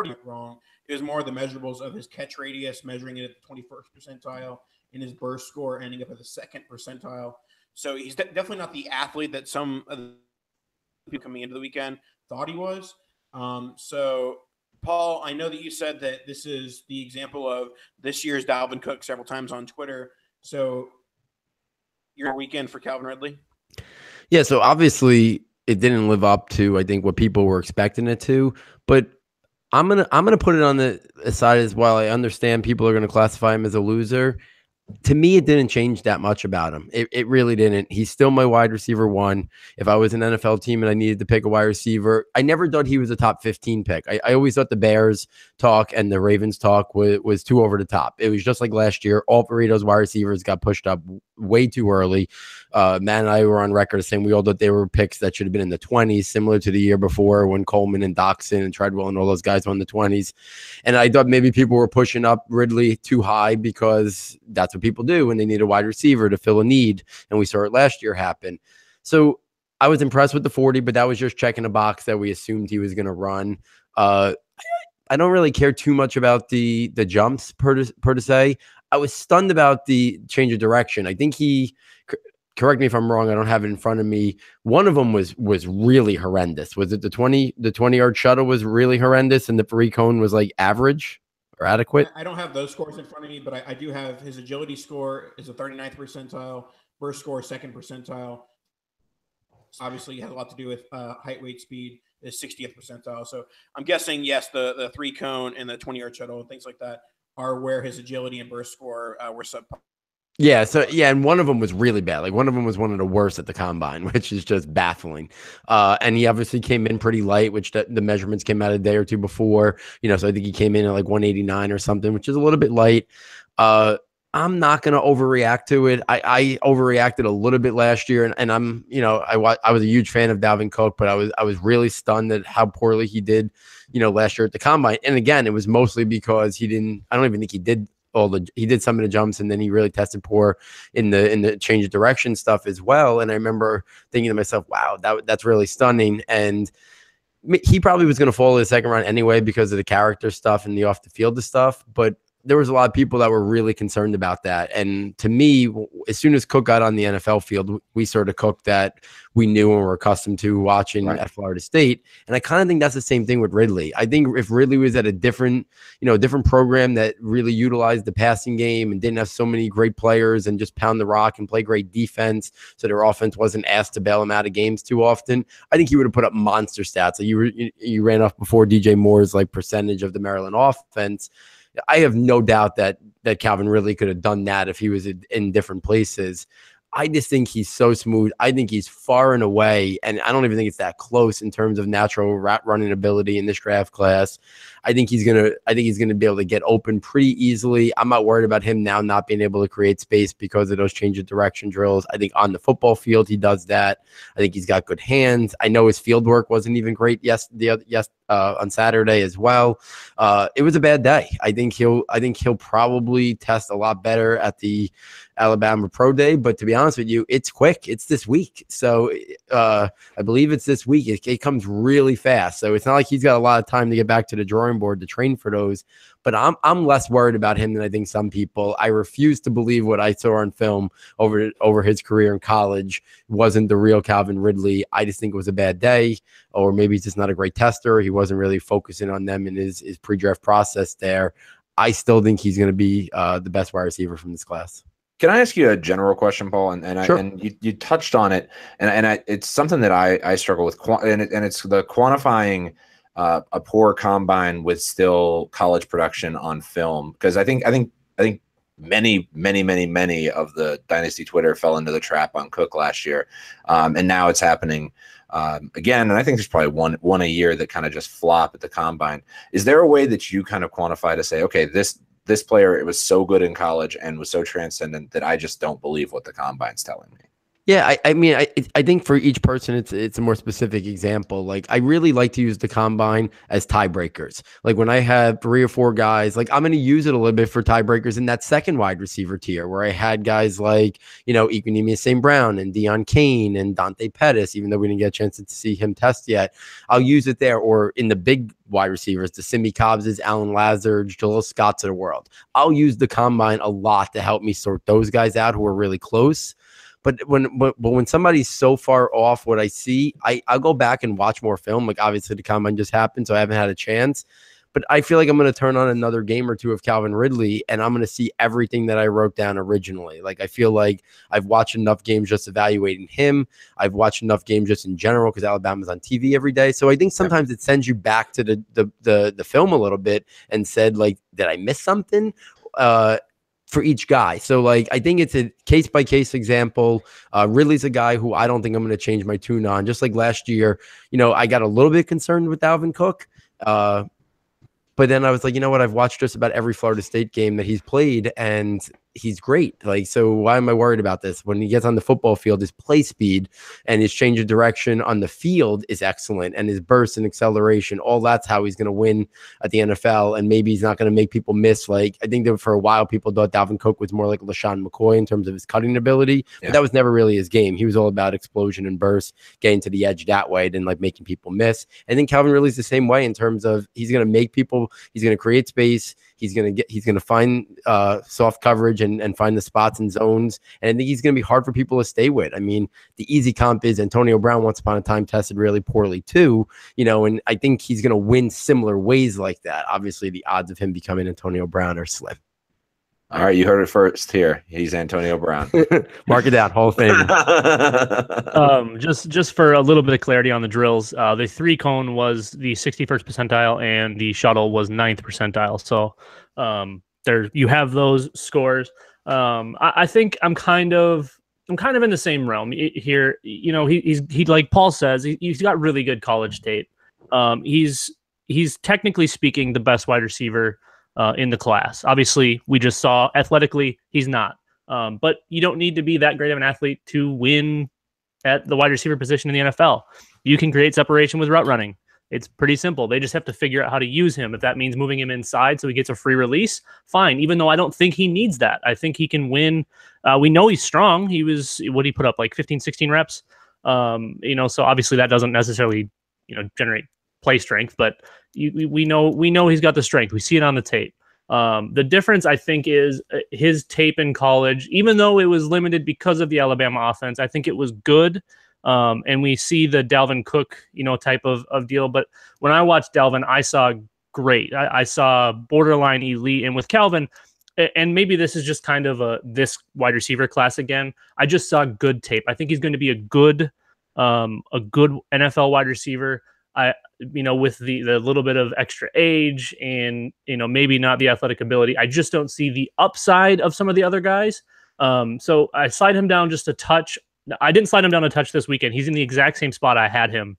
went wrong. It was more of the measurables of his catch radius, measuring it at the 21st percentile, and his burst score ending up at the 2nd percentile. So he's definitely not the athlete that some of the people coming into the weekend thought he was. So, Paul, I know that you said that this is the example of this year's Dalvin Cook several times on Twitter. So your weekend for Calvin Ridley? Yeah, so obviously it didn't live up to, I think, what people were expecting it to, but I'm gonna put it on the side as well. I understand people are gonna classify him as a loser. To me, it didn't change that much about him. It really didn't. He's still my wide receiver one. If I was an NFL team and I needed to pick a wide receiver, I never thought he was a top 15 pick. I always thought the Bears talk and the Ravens talk was too over the top. It was just like last year. All three of those wide receivers got pushed up way too early. Matt and I were on record saying we all thought they were picks that should have been in the 20s, similar to the year before when Coleman and Doxson and Treadwell and all those guys were in the 20s. And I thought maybe people were pushing up Ridley too high because that's what people do when they need a wide receiver to fill a need. And we saw it last year happen. So I was impressed with the 40, but that was just checking a box that we assumed he was going to run. I don't really care too much about the jumps per se. I was stunned about the change of direction. I think correct me if I'm wrong, I don't have it in front of me. One of them was really horrendous. Was it the 20-yard shuttle was really horrendous and the free cone was like average or adequate? I don't have those scores in front of me, but I do have his agility score is a 39th percentile, burst score 2nd percentile. Obviously, it has a lot to do with height, weight, speed is 60th percentile. So I'm guessing, yes, the 3 cone and the 20-yard shuttle and things like that are where his agility and burst score were subpar. Yeah. So yeah, and one of them was really bad. Like one of them was one of the worst at the combine, which is just baffling. And he obviously came in pretty light, which the measurements came out a day or two before. So I think he came in at like 189 or something, which is a little bit light. I'm not going to overreact to it. I overreacted a little bit last year, and I'm, I was a huge fan of Dalvin Cook, but I was really stunned at how poorly he did, last year at the combine. And again, it was mostly because I don't even think he did he did some of the jumps, and then he really tested poor in the change of direction stuff as well. And I remember thinking to myself, wow, that's really stunning. And he probably was going to fall in the second round anyway because of the character stuff and the off the field stuff. But there was a lot of people that were really concerned about that. And to me, as soon as Cook got on the NFL field, we sort of Cook that we knew and were accustomed to watching at Florida State. And I kind of think that's the same thing with Ridley. I think if Ridley was at a different program that really utilized the passing game and didn't have so many great players and just pound the rock and play great defense, so their offense wasn't asked to bail him out of games too often, I think he would have put up monster stats. Like you ran off before DJ Moore's like percentage of the Maryland offense. I have no doubt that Calvin Ridley could have done that if he was in different places. I just think he's so smooth. I think he's far and away, and I don't even think it's that close in terms of natural running ability in this draft class. I think he's gonna be able to get open pretty easily. I'm not worried about him now not being able to create space because of those change of direction drills. I think on the football field he does that. I think he's got good hands. I know his field work wasn't even great on Saturday as well. It was a bad day. I think he'll probably test a lot better at the Alabama Pro Day, but to be honest with you, it's quick. It's this week. So I believe it's this week. It comes really fast. So it's not like he's got a lot of time to get back to the drawing board to train for those. But I'm less worried about him than I think some people. I refuse to believe what I saw on film over his career in college wasn't the real Calvin Ridley. I just think it was a bad day, or maybe he's just not a great tester. He wasn't really focusing on them in his pre-draft process there. I still think he's going to be the best wide receiver from this class. Can I ask you a general question, Paul? Sure. And you touched on it, and it's something that I struggle with, and it's the quantifying a poor combine with still college production on film, because I think many of the Dynasty Twitter fell into the trap on Cook last year, and now it's happening again. And I think there's probably one a year that kind of just flop at the combine. Is there a way that you kind of quantify to say, okay, this player, it was so good in college and was so transcendent that I just don't believe what the combine's telling me? Yeah, I mean, I think for each person, it's a more specific example. Like, I really like to use the combine as tiebreakers. Like, when I have 3 or 4 guys, like, I'm going to use it a little bit for tiebreakers in that second wide receiver tier, where I had guys like, Equanimeous St. Brown and Deion Kane and Dante Pettis, even though we didn't get a chance to see him test yet. I'll use it there, or in the big wide receivers, the Simi Cobbses, Alan Lazard, Jalil Scotts of the world. I'll use the combine a lot to help me sort those guys out who are really close. But when somebody's so far off what I see, I'll go back and watch more film. Like, obviously the combine just happened, so I haven't had a chance. But I feel like I'm going to turn on another game or two of Calvin Ridley, and I'm going to see everything that I wrote down originally. Like, I feel like I've watched enough games just evaluating him. I've watched enough games just in general because Alabama's on TV every day. So I think sometimes it sends you back to the film a little bit and said, like, did I miss something? For each guy. So, like, I think it's a case-by-case example. Ridley's a guy who I don't think I'm going to change my tune on. Just like last year, I got a little bit concerned with Dalvin Cook. But then I was like, you know what? I've watched just about every Florida State game that he's played, and he's great. Like, so why am I worried about this? When he gets on the football field, his play speed and his change of direction on the field is excellent, and his burst and acceleration, all that's how he's going to win at the NFL. And maybe he's not going to make people miss. Like, I think that for a while, people thought Dalvin Cook was more like LaShawn McCoy in terms of his cutting ability, but that was never really his game. He was all about explosion and burst, getting to the edge that way, than like making people miss. And then Calvin Ridley's the same way in terms of he's going to make people, he's going to create space. He's going to find soft coverage and find the spots and zones. And I think he's going to be hard for people to stay with. I mean, the easy comp is Antonio Brown once upon a time tested really poorly too, and I think he's going to win similar ways like that. Obviously, the odds of him becoming Antonio Brown are slim. All right, you heard it first here. He's Antonio Brown. Mark it down, Hall of Fame. Just for a little bit of clarity on the drills, the 3-cone was the 61st percentile, and the shuttle was 9th percentile. So there you have those scores. I think I'm kind of in the same realm here. He like Paul says, he's got really good college tape. He's technically speaking the best wide receiver in the class. Obviously, we just saw athletically he's not. But you don't need to be that great of an athlete to win at the wide receiver position in the NFL. You can create separation with route running. It's pretty simple. They just have to figure out how to use him. If that means moving him inside so he gets a free release, fine. Even though I don't think he needs that. I think he can win. We know he's strong. What he put up, like 15, 16 reps. So obviously that doesn't necessarily, generate play strength, but we know he's got the strength. We see it on the tape. The difference, I think, is his tape in college, even though it was limited because of the Alabama offense, I think it was good. And we see the Dalvin Cook, type of deal. But when I watched Dalvin, I saw great. I saw borderline elite. And with Calvin, and maybe this is just kind of this wide receiver class again, I just saw good tape. I think he's going to be a good NFL wide receiver. With the little bit of extra age and, maybe not the athletic ability, I just don't see the upside of some of the other guys. So I slide him down just a touch. I didn't slide him down a touch this weekend. He's in the exact same spot I had him.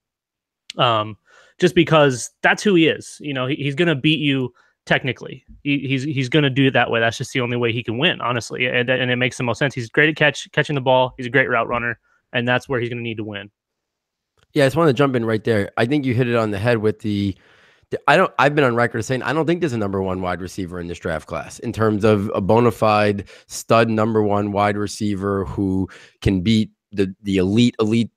Just because that's who he is. He's going to beat you technically. He's going to do it that way. That's just the only way he can win, honestly. And it makes the most sense. He's great at catching the ball. He's a great route runner, and that's where he's going to need to win. Yeah, I just want to jump in right there. I think you hit it on the head with the I've been on record saying I don't think there's a number one wide receiver in this draft class in terms of a bona fide stud number one wide receiver who can beat the elite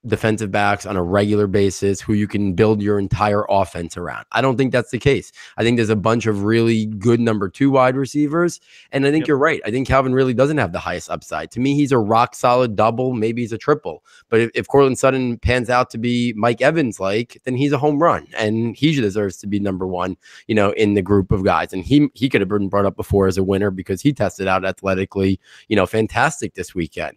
defensive backs on a regular basis who you can build your entire offense around. I don't think that's the case. I think there's a bunch of really good number two wide receivers. And I think you're right. I think Calvin really doesn't have the highest upside. To me, he's a rock solid double. Maybe he's a triple. But if Courtland Sutton pans out to be Mike Evans like, then he's a home run. And he deserves to be number one, in the group of guys. And he could have been brought up before as a winner because he tested out athletically, fantastic this weekend.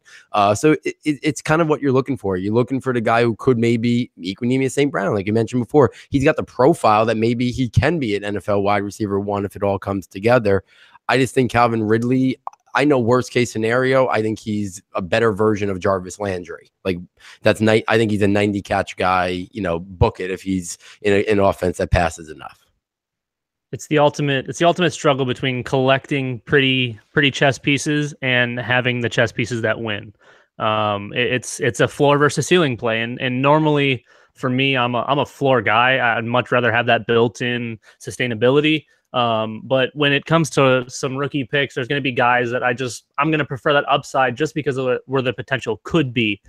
So it's kind of what you're looking for. You're looking for the guy who could maybe Equanimeous St. Brown, like you mentioned before. He's got the profile that maybe he can be an NFL wide receiver one if it all comes together. I just think Calvin Ridley, I know worst case scenario, I think he's a better version of Jarvis Landry. Like that's nice. I think he's a 90 catch guy, book it if he's in an offense that passes enough. It's the ultimate struggle between collecting pretty chess pieces and having the chess pieces that win. It's a floor versus ceiling play, and normally for me, I'm a floor guy. I'd much rather have that built-in sustainability. But when it comes to some rookie picks, there's going to be guys that I'm going to prefer that upside just because of where the potential could be.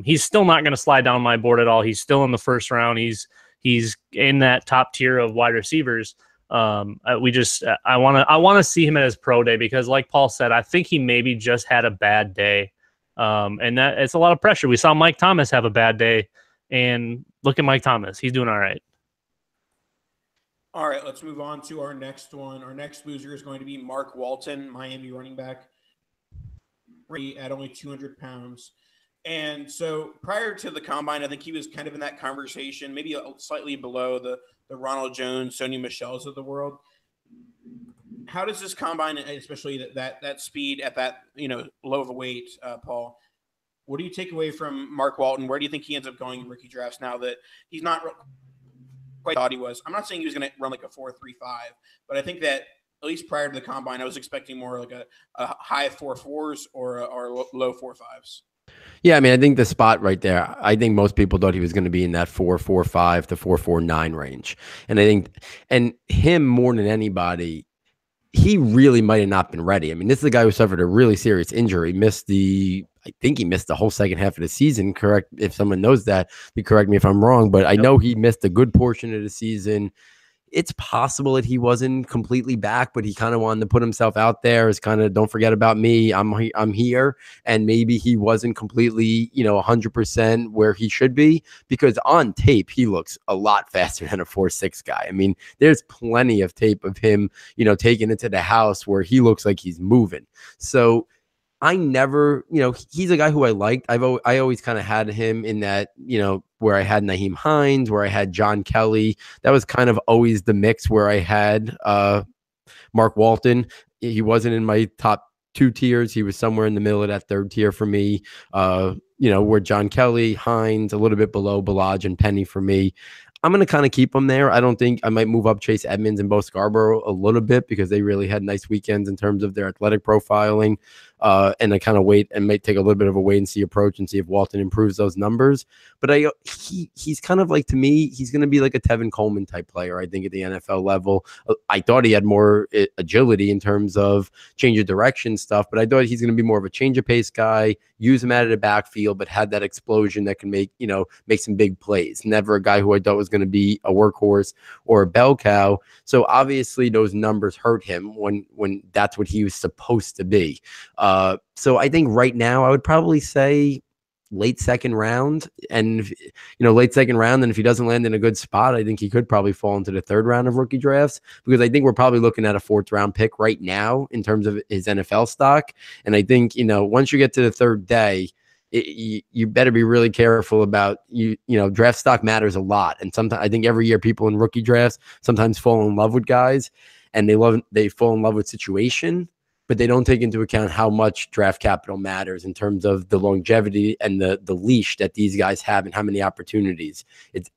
He's still not going to slide down my board at all. He's still in the first round. He's in that top tier of wide receivers. I want to see him at his pro day because, like Paul said, I think he maybe just had a bad day. And that it's a lot of pressure. We saw Mike Thomas have a bad day, and look at Mike Thomas. He's doing all right. All right, let's move on to our next one. Our next loser is going to be Mark Walton, Miami running back, at only 200 pounds. And so prior to the combine, I think he was kind of in that conversation, maybe slightly below the Ronald Jones, Sony Michels of the world. How does this combine, especially that speed at that low of a weight, Paul? What do you take away from Mark Walton? Where do you think he ends up going in rookie drafts now that he's not quite thought he was? I'm not saying he was going to run like a 4.35, but I think that at least prior to the combine, I was expecting more like a high 4.4s or low 4.5s. Yeah, I mean, I think the spot right there, I think most people thought he was going to be in that 4.45 to 4.49 range. And I think, and him more than anybody, he really might have not been ready. I mean, this is a guy who suffered a really serious injury, I think he missed the whole second half of the season. Correct. If someone knows that, you correct me if I'm wrong, but I know he missed a good portion of the season. It's possible that he wasn't completely back, but he kind of wanted to put himself out there as kind of, don't forget about me. I'm here. And maybe he wasn't completely, 100% where he should be, because on tape, he looks a lot faster than a 4.6 guy. I mean, there's plenty of tape of him, taking it to the house where he looks like he's moving. So I never, he's a guy who I liked. I always kind of had him in that, where I had Naheem Hines, where I had John Kelly. That was kind of always the mix where I had Mark Walton. He wasn't in my top two tiers. He was somewhere in the middle of that third tier for me. Where John Kelly, Hines, a little bit below Ballage and Penny for me. I'm going to kind of keep them there. I don't think I might move up Chase Edmonds and Bo Scarborough a little bit because they really had nice weekends in terms of their athletic profiling. And I kind of wait and might take a little bit of a wait and see approach and see if Walton improves those numbers. But he's kind of like, to me, he's going to be like a Tevin Coleman type player, I think, at the NFL level. I thought he had more agility in terms of change of direction stuff, but I thought he's going to be more of a change of pace guy, use him out of the backfield, but had that explosion that can make some big plays. Never a guy who I thought was going to be a workhorse or a bell cow. So obviously those numbers hurt him when that's what he was supposed to be. So I think right now I would probably say late second round, and late second round. And if he doesn't land in a good spot, I think he could probably fall into the third round of rookie drafts, because I think we're probably looking at a fourth round pick right now in terms of his NFL stock. And I think, once you get to the third day, you better be really careful about draft stock matters a lot. And sometimes I think every year people in rookie drafts sometimes fall in love with guys, and they fall in love with situation, but they don't take into account how much draft capital matters in terms of the longevity and the leash that these guys have and how many opportunities.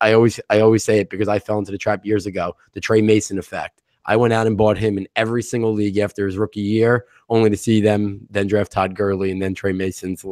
I always say it because I fell into the trap years ago, the Trey Mason effect. I went out and bought him in every single league after his rookie year, only to see them then draft Todd Gurley and then Trey Mason's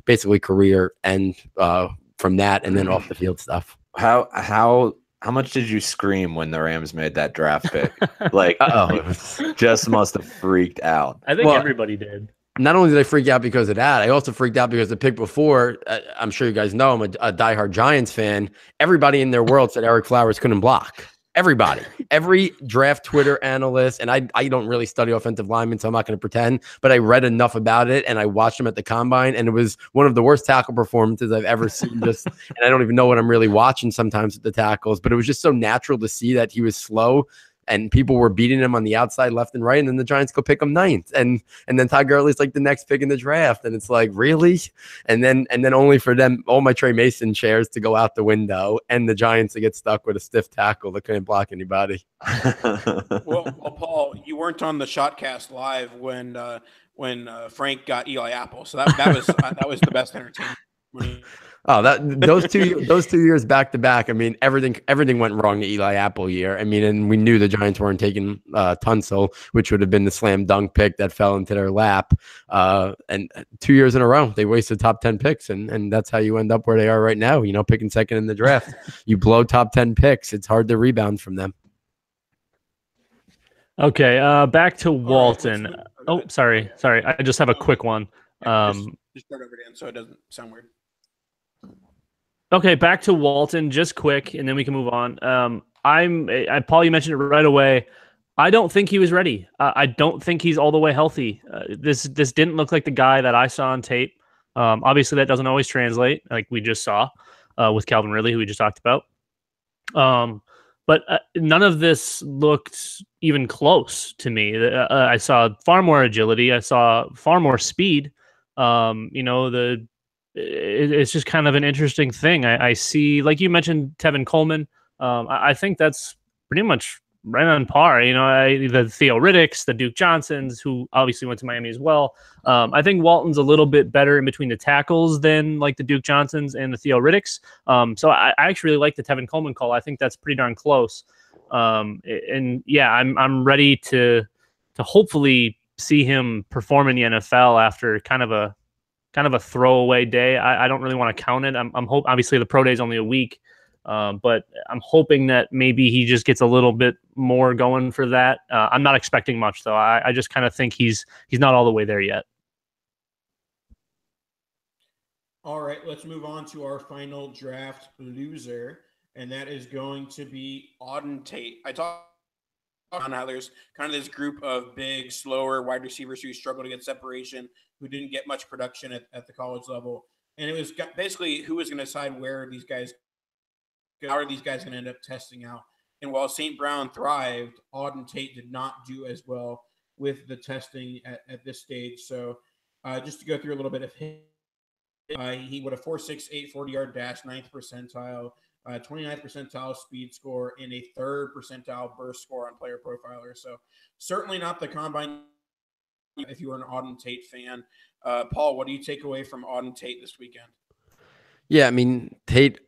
basically career end from that and then off the field stuff. How How much did you scream when the Rams made that draft pick? Like, Uh-oh. you just must have freaked out. I think Well, everybody did. Not only did I freak out because of that, I also freaked out because the pick before, I'm sure you guys know, I'm a diehard Giants fan. Everybody in their world said Eric Flowers couldn't block. Everybody, every draft Twitter analyst, and I don't really study offensive linemen, so I'm not going to pretend, but I read enough about it and I watched him at the combine, and it was one of the worst tackle performances I've ever seen. And I don't even know what I'm really watching sometimes with the tackles, but it was just so natural to see that he was slow. And people were beating him on the outside, left and right, and then the Giants go pick him ninth, and then Todd Gurley's like the next pick in the draft, and it's like, really? And then only for them, all my Trey Mason shares to go out the window, and the Giants to get stuck with a stiff tackle that couldn't block anybody. Well, Paul, you weren't on the Shotcast live when Frank got Eli Apple, so that was the best entertainment. Oh, those two years back to back. I mean, everything went wrong the Eli Apple year. I mean, and we knew the Giants weren't taking Tunsil, which would have been the slam dunk pick that fell into their lap. And 2 years in a row, they wasted top 10 picks, and that's how you end up where they are right now. You know, picking second in the draft. You blow top 10 picks, it's hard to rebound from them. Okay, back to Walton. Sorry. I just have a quick one. Just start over, Dan, so it doesn't sound weird. Okay, back to Walton, just quick, and then we can move on. Paul, you mentioned it right away. I don't think he was ready. I don't think he's all the way healthy. This didn't look like the guy that I saw on tape. Obviously, that doesn't always translate, like we just saw with Calvin Ridley, who we just talked about. But none of this looked even close to me. I saw far more agility. I saw far more speed. It's just kind of an interesting thing. I see, like you mentioned, Tevin Coleman. I think that's pretty much right on par. You know, the Theo Riddicks, the Duke Johnsons, who obviously went to Miami as well. I think Walton's a little bit better in between the tackles than like the Duke Johnsons and the Theo Riddicks. So I actually really like the Tevin Coleman call. I think that's pretty darn close. And yeah, I'm ready to hopefully see him perform in the NFL after kind of a throwaway day. I don't really want to count it. I'm obviously the pro day is only a week, but I'm hoping that maybe he just gets a little bit more going for that. I'm not expecting much though. I just kind of think he's not all the way there yet. All right, let's move on to our final draft loser, and that is going to be Auden Tate. I talked on how there's kind of this group of big, slower wide receivers who struggle to get separation, who didn't get much production at the college level. And it was basically who was going to decide how are these guys going to end up testing out. And while St. Brown thrived, Auden Tate did not do as well with the testing at this stage. So just to go through a little bit of him, he would a 4.68 40-yard dash, 9th percentile, 29th percentile speed score, and a 3rd percentile burst score on Player Profiler. So certainly not the combine if you were an Auden Tate fan. Paul, what do you take away from Auden Tate this weekend? Yeah, I mean, Tate,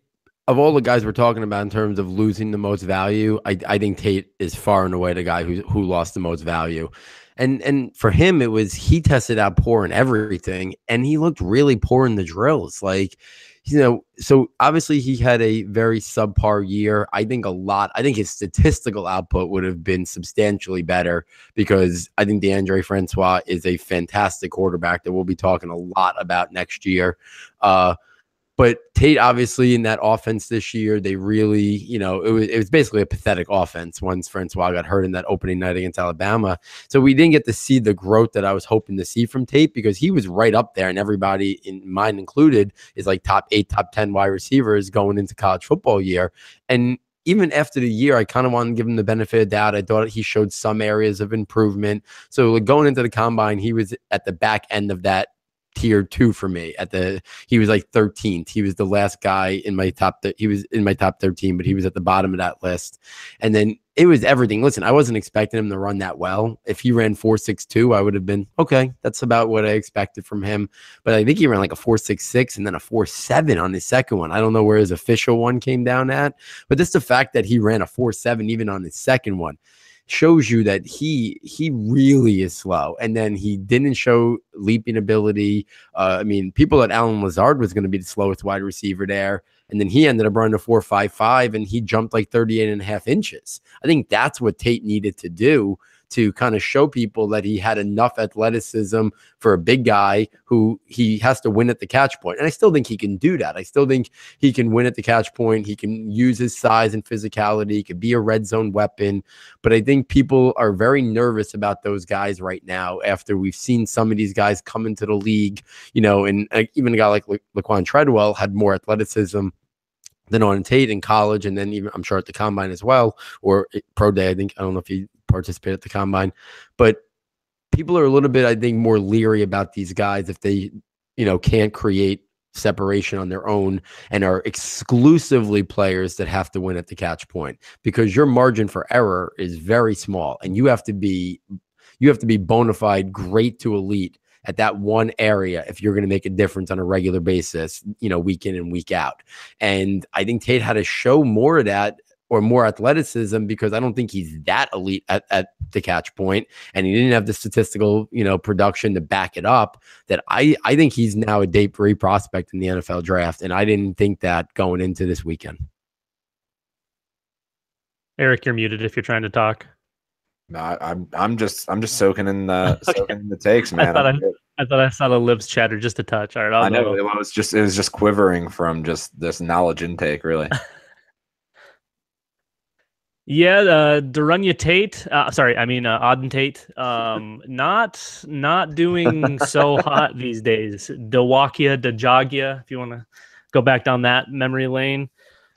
of all the guys we're talking about in terms of losing the most value, I think Tate is far and away the guy who lost the most value. And for him, it was he tested out poor in everything, and he looked really poor in the drills. Like, you know, so obviously he had a very subpar year. I think his statistical output would have been substantially better because I think DeAndre Francois is a fantastic quarterback that we'll be talking a lot about next year. But Tate, obviously, in that offense this year, they really, you know, it was basically a pathetic offense once Francois got hurt in that opening night against Alabama. So we didn't get to see the growth that I was hoping to see from Tate because he was right up there, and everybody, in mine included, is like top 8, top 10 wide receivers going into college football year. And even after the year, I kind of wanted to give him the benefit of the doubt. I thought he showed some areas of improvement. So like going into the combine, he was at the back end of that tier 2 for me. He was like 13th. He was the last guy in my top. He was in my top 13, but he was at the bottom of that list. And then it was everything. Listen, I wasn't expecting him to run that well. If he ran 4.62, I would have been okay. That's about what I expected from him. But I think he ran like a 4.66 and then a 4.7 on his second one. I don't know where his official one came down at, but just the fact that he ran a 4.7 even on his second one shows you that he really is slow. And then he didn't show leaping ability. I mean, people thought Alan Lazard was going to be the slowest wide receiver there. And then he ended up running a 4.55 and he jumped like 38.5 inches. I think that's what Tate needed to do to kind of show people that he had enough athleticism for a big guy who he has to win at the catch point. And I still think he can do that. I still think he can win at the catch point. He can use his size and physicality. He could be a red zone weapon. But I think people are very nervous about those guys right now after we've seen some of these guys come into the league, you know, and even a guy like Laquan Treadwell had more athleticism than Auden Tate in college, and then even I'm sure at the combine as well, or pro day. I don't know if he participated at the combine, but people are a little bit, I think, more leery about these guys if they, you know, can't create separation on their own and are exclusively players that have to win at the catch point, because your margin for error is very small, and you have to be bona fide great to elite at that one area if you're going to make a difference on a regular basis, you know, week in and week out. And I think Tate had to show more of that, or more athleticism, because I don't think he's that elite at the catch point, and he didn't have the statistical, you know, production to back it up. That I think he's now a day 3 prospect in the NFL draft, and I didn't think that going into this weekend. Eric, you're muted if you're trying to talk. No, I'm just soaking in the soaking in the takes, man. I thought I saw the lips chatter just a touch. All right, I know it was just quivering from just this knowledge intake, really. Yeah, Darunya Tate. Auden Tate. Not doing so hot these days. Dajagia, if you want to go back down that memory lane.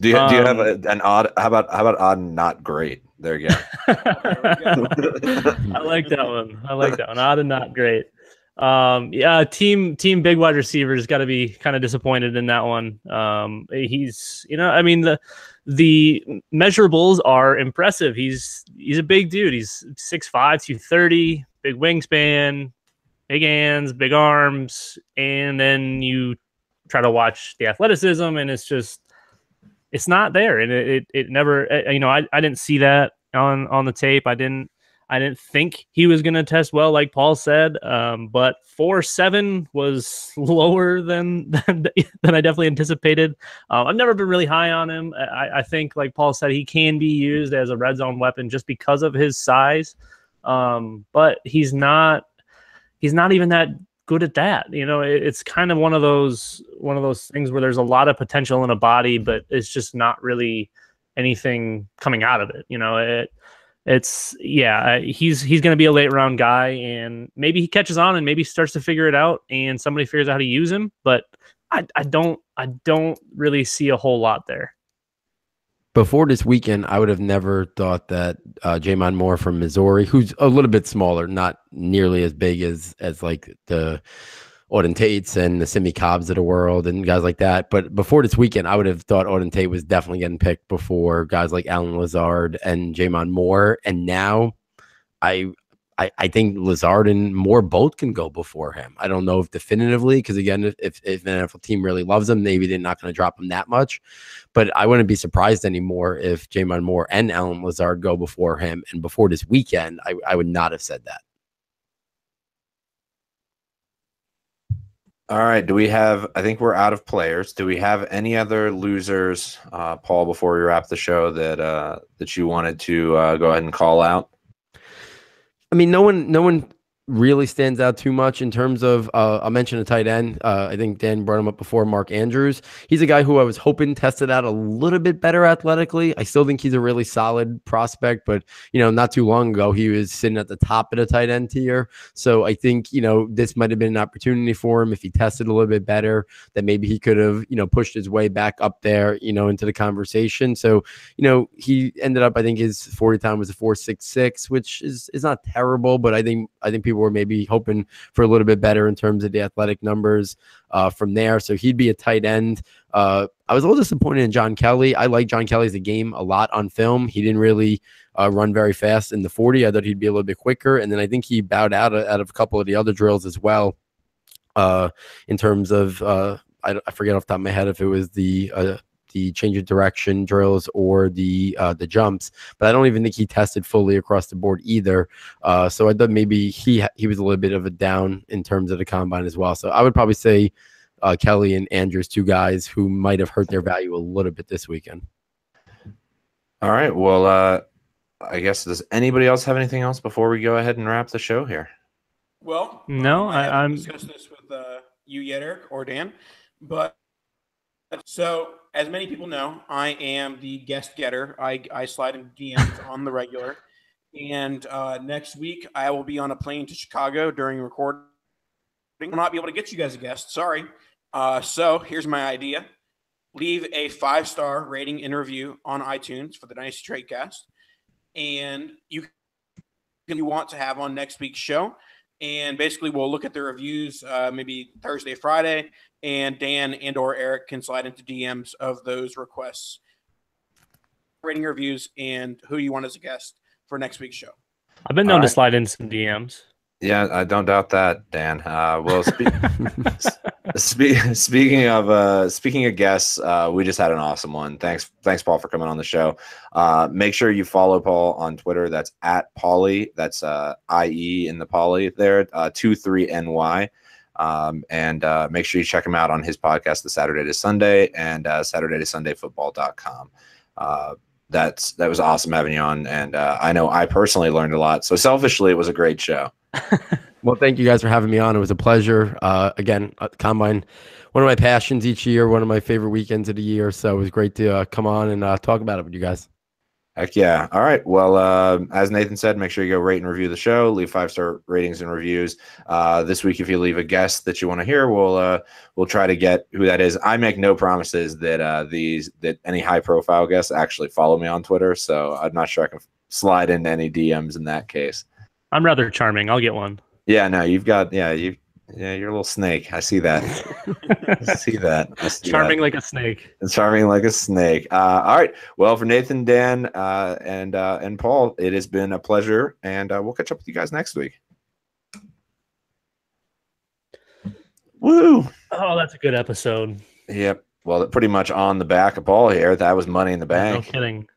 Do you have an odd? How about Auden not great? There you go. I like that one. Auden not great. Yeah, team big wide receivers got to be kind of disappointed in that one. He's, you know, I mean, the measurables are impressive. He's a big dude. He's 6'5", 230, big wingspan, big hands, big arms, and then you try to watch the athleticism, and it's not there, and it never, you know, I didn't see that on the tape. I didn't think he was going to test well, like Paul said, but 4.7 was lower than I definitely anticipated. I've never been really high on him. I think, like Paul said, he can be used as a red zone weapon just because of his size, but he's not even that good at that. You know, it's kind of one of those things where there's a lot of potential in a body, but it's just not really anything coming out of it. You know, he's going to be a late round guy, and maybe he catches on and maybe starts to figure it out and somebody figures out how to use him. But I don't really see a whole lot there. Before this weekend, I would have never thought that Jamon Moore from Missouri, who's a little bit smaller, not nearly as big as like the Auden Tates and the Simi Cobbs of the world and guys like that. But before this weekend, I would have thought Auden Tate was definitely getting picked before guys like Alan Lazard and Jamon Moore. And now I think Lazard and Moore both can go before him. I don't know if definitively, because again, if an NFL team really loves him, maybe they're not going to drop him that much. But I wouldn't be surprised anymore if Jamon Moore and Alan Lazard go before him. And before this weekend, I would not have said that. All right. I think we're out of players. Do we have any other losers, Paul, before we wrap the show that you wanted to go ahead and call out? I mean, no one really stands out too much in terms of, I'll mention a tight end. I think Dan brought him up before, Mark Andrews. He's a guy who I was hoping tested out a little bit better athletically. I still think he's a really solid prospect, but, you know, not too long ago, he was sitting at the top of the tight end tier. So I think, you know, this might have been an opportunity for him if he tested a little bit better, that maybe he could have, you know, pushed his way back up there, you know, into the conversation. So, you know, he ended up, I think his 40 time was a 4.66, which is not terrible, but I think people were maybe hoping for a little bit better in terms of the athletic numbers from there. So he'd be a tight end. I was a little disappointed in John Kelly. I like John Kelly's game a lot on film. He didn't really run very fast in the 40. I thought he'd be a little bit quicker. And then I think he bowed out of a couple of the other drills as well in terms of, I forget off the top of my head if it was the change of direction drills or the jumps, but I don't even think he tested fully across the board either. So I thought maybe he was a little bit of a down in terms of the combine as well. So I would probably say Kelly and Andrews, two guys who might have hurt their value a little bit this weekend. All right. Well, I guess, does anybody else have anything else before we go ahead and wrap the show here? Well, No, I haven't I'm discussed this with you yet, Eric or Dan, but so as many people know, I am the guest getter. I slide in DMs on the regular, and next week I will be on a plane to Chicago during recording. Will not be able to get you guys a guest. Sorry. So here's my idea: leave a 5-star rating and review on iTunes for the Dynasty Tradecast, and you want to have on next week's show. And basically, we'll look at the reviews maybe Thursday, Friday, and Dan and or Eric can slide into DMs of those requests, rating reviews, and who you want as a guest for next week's show. I've been known to slide in some DMs. Yeah, I don't doubt that, Dan. Well, speaking of guests, we just had an awesome one. Thanks, Paul, for coming on the show. Make sure you follow Paul on Twitter. That's at Pauly. That's IE in the Pauly there, 23NY. And make sure you check him out on his podcast, The Saturday to Sunday, and SaturdayToSundayFootball.com. That was awesome having you on, and I know I personally learned a lot. So selfishly, it was a great show. Well, thank you guys for having me on. It was a pleasure. Again, Combine, one of my passions each year, one of my favorite weekends of the year. So it was great to come on and talk about it with you guys. Heck yeah. All right. Well, as Nathan said, make sure you go rate and review the show, leave 5-star ratings and reviews. This week, if you leave a guest that you want to hear, we'll try to get who that is. I make no promises that any high profile guests actually follow me on Twitter. So I'm not sure I can slide into any DMs in that case. I'm rather charming. I'll get one. Yeah, no, you're a little snake. I see that. I see that. Charming like a snake. Charming like a snake. All right. Well, for Nathan, Dan, and Paul, it has been a pleasure, and we'll catch up with you guys next week. Woo! Oh, that's a good episode. Yep. Well, pretty much on the back of Paul here. That was Money in the Bank. No kidding.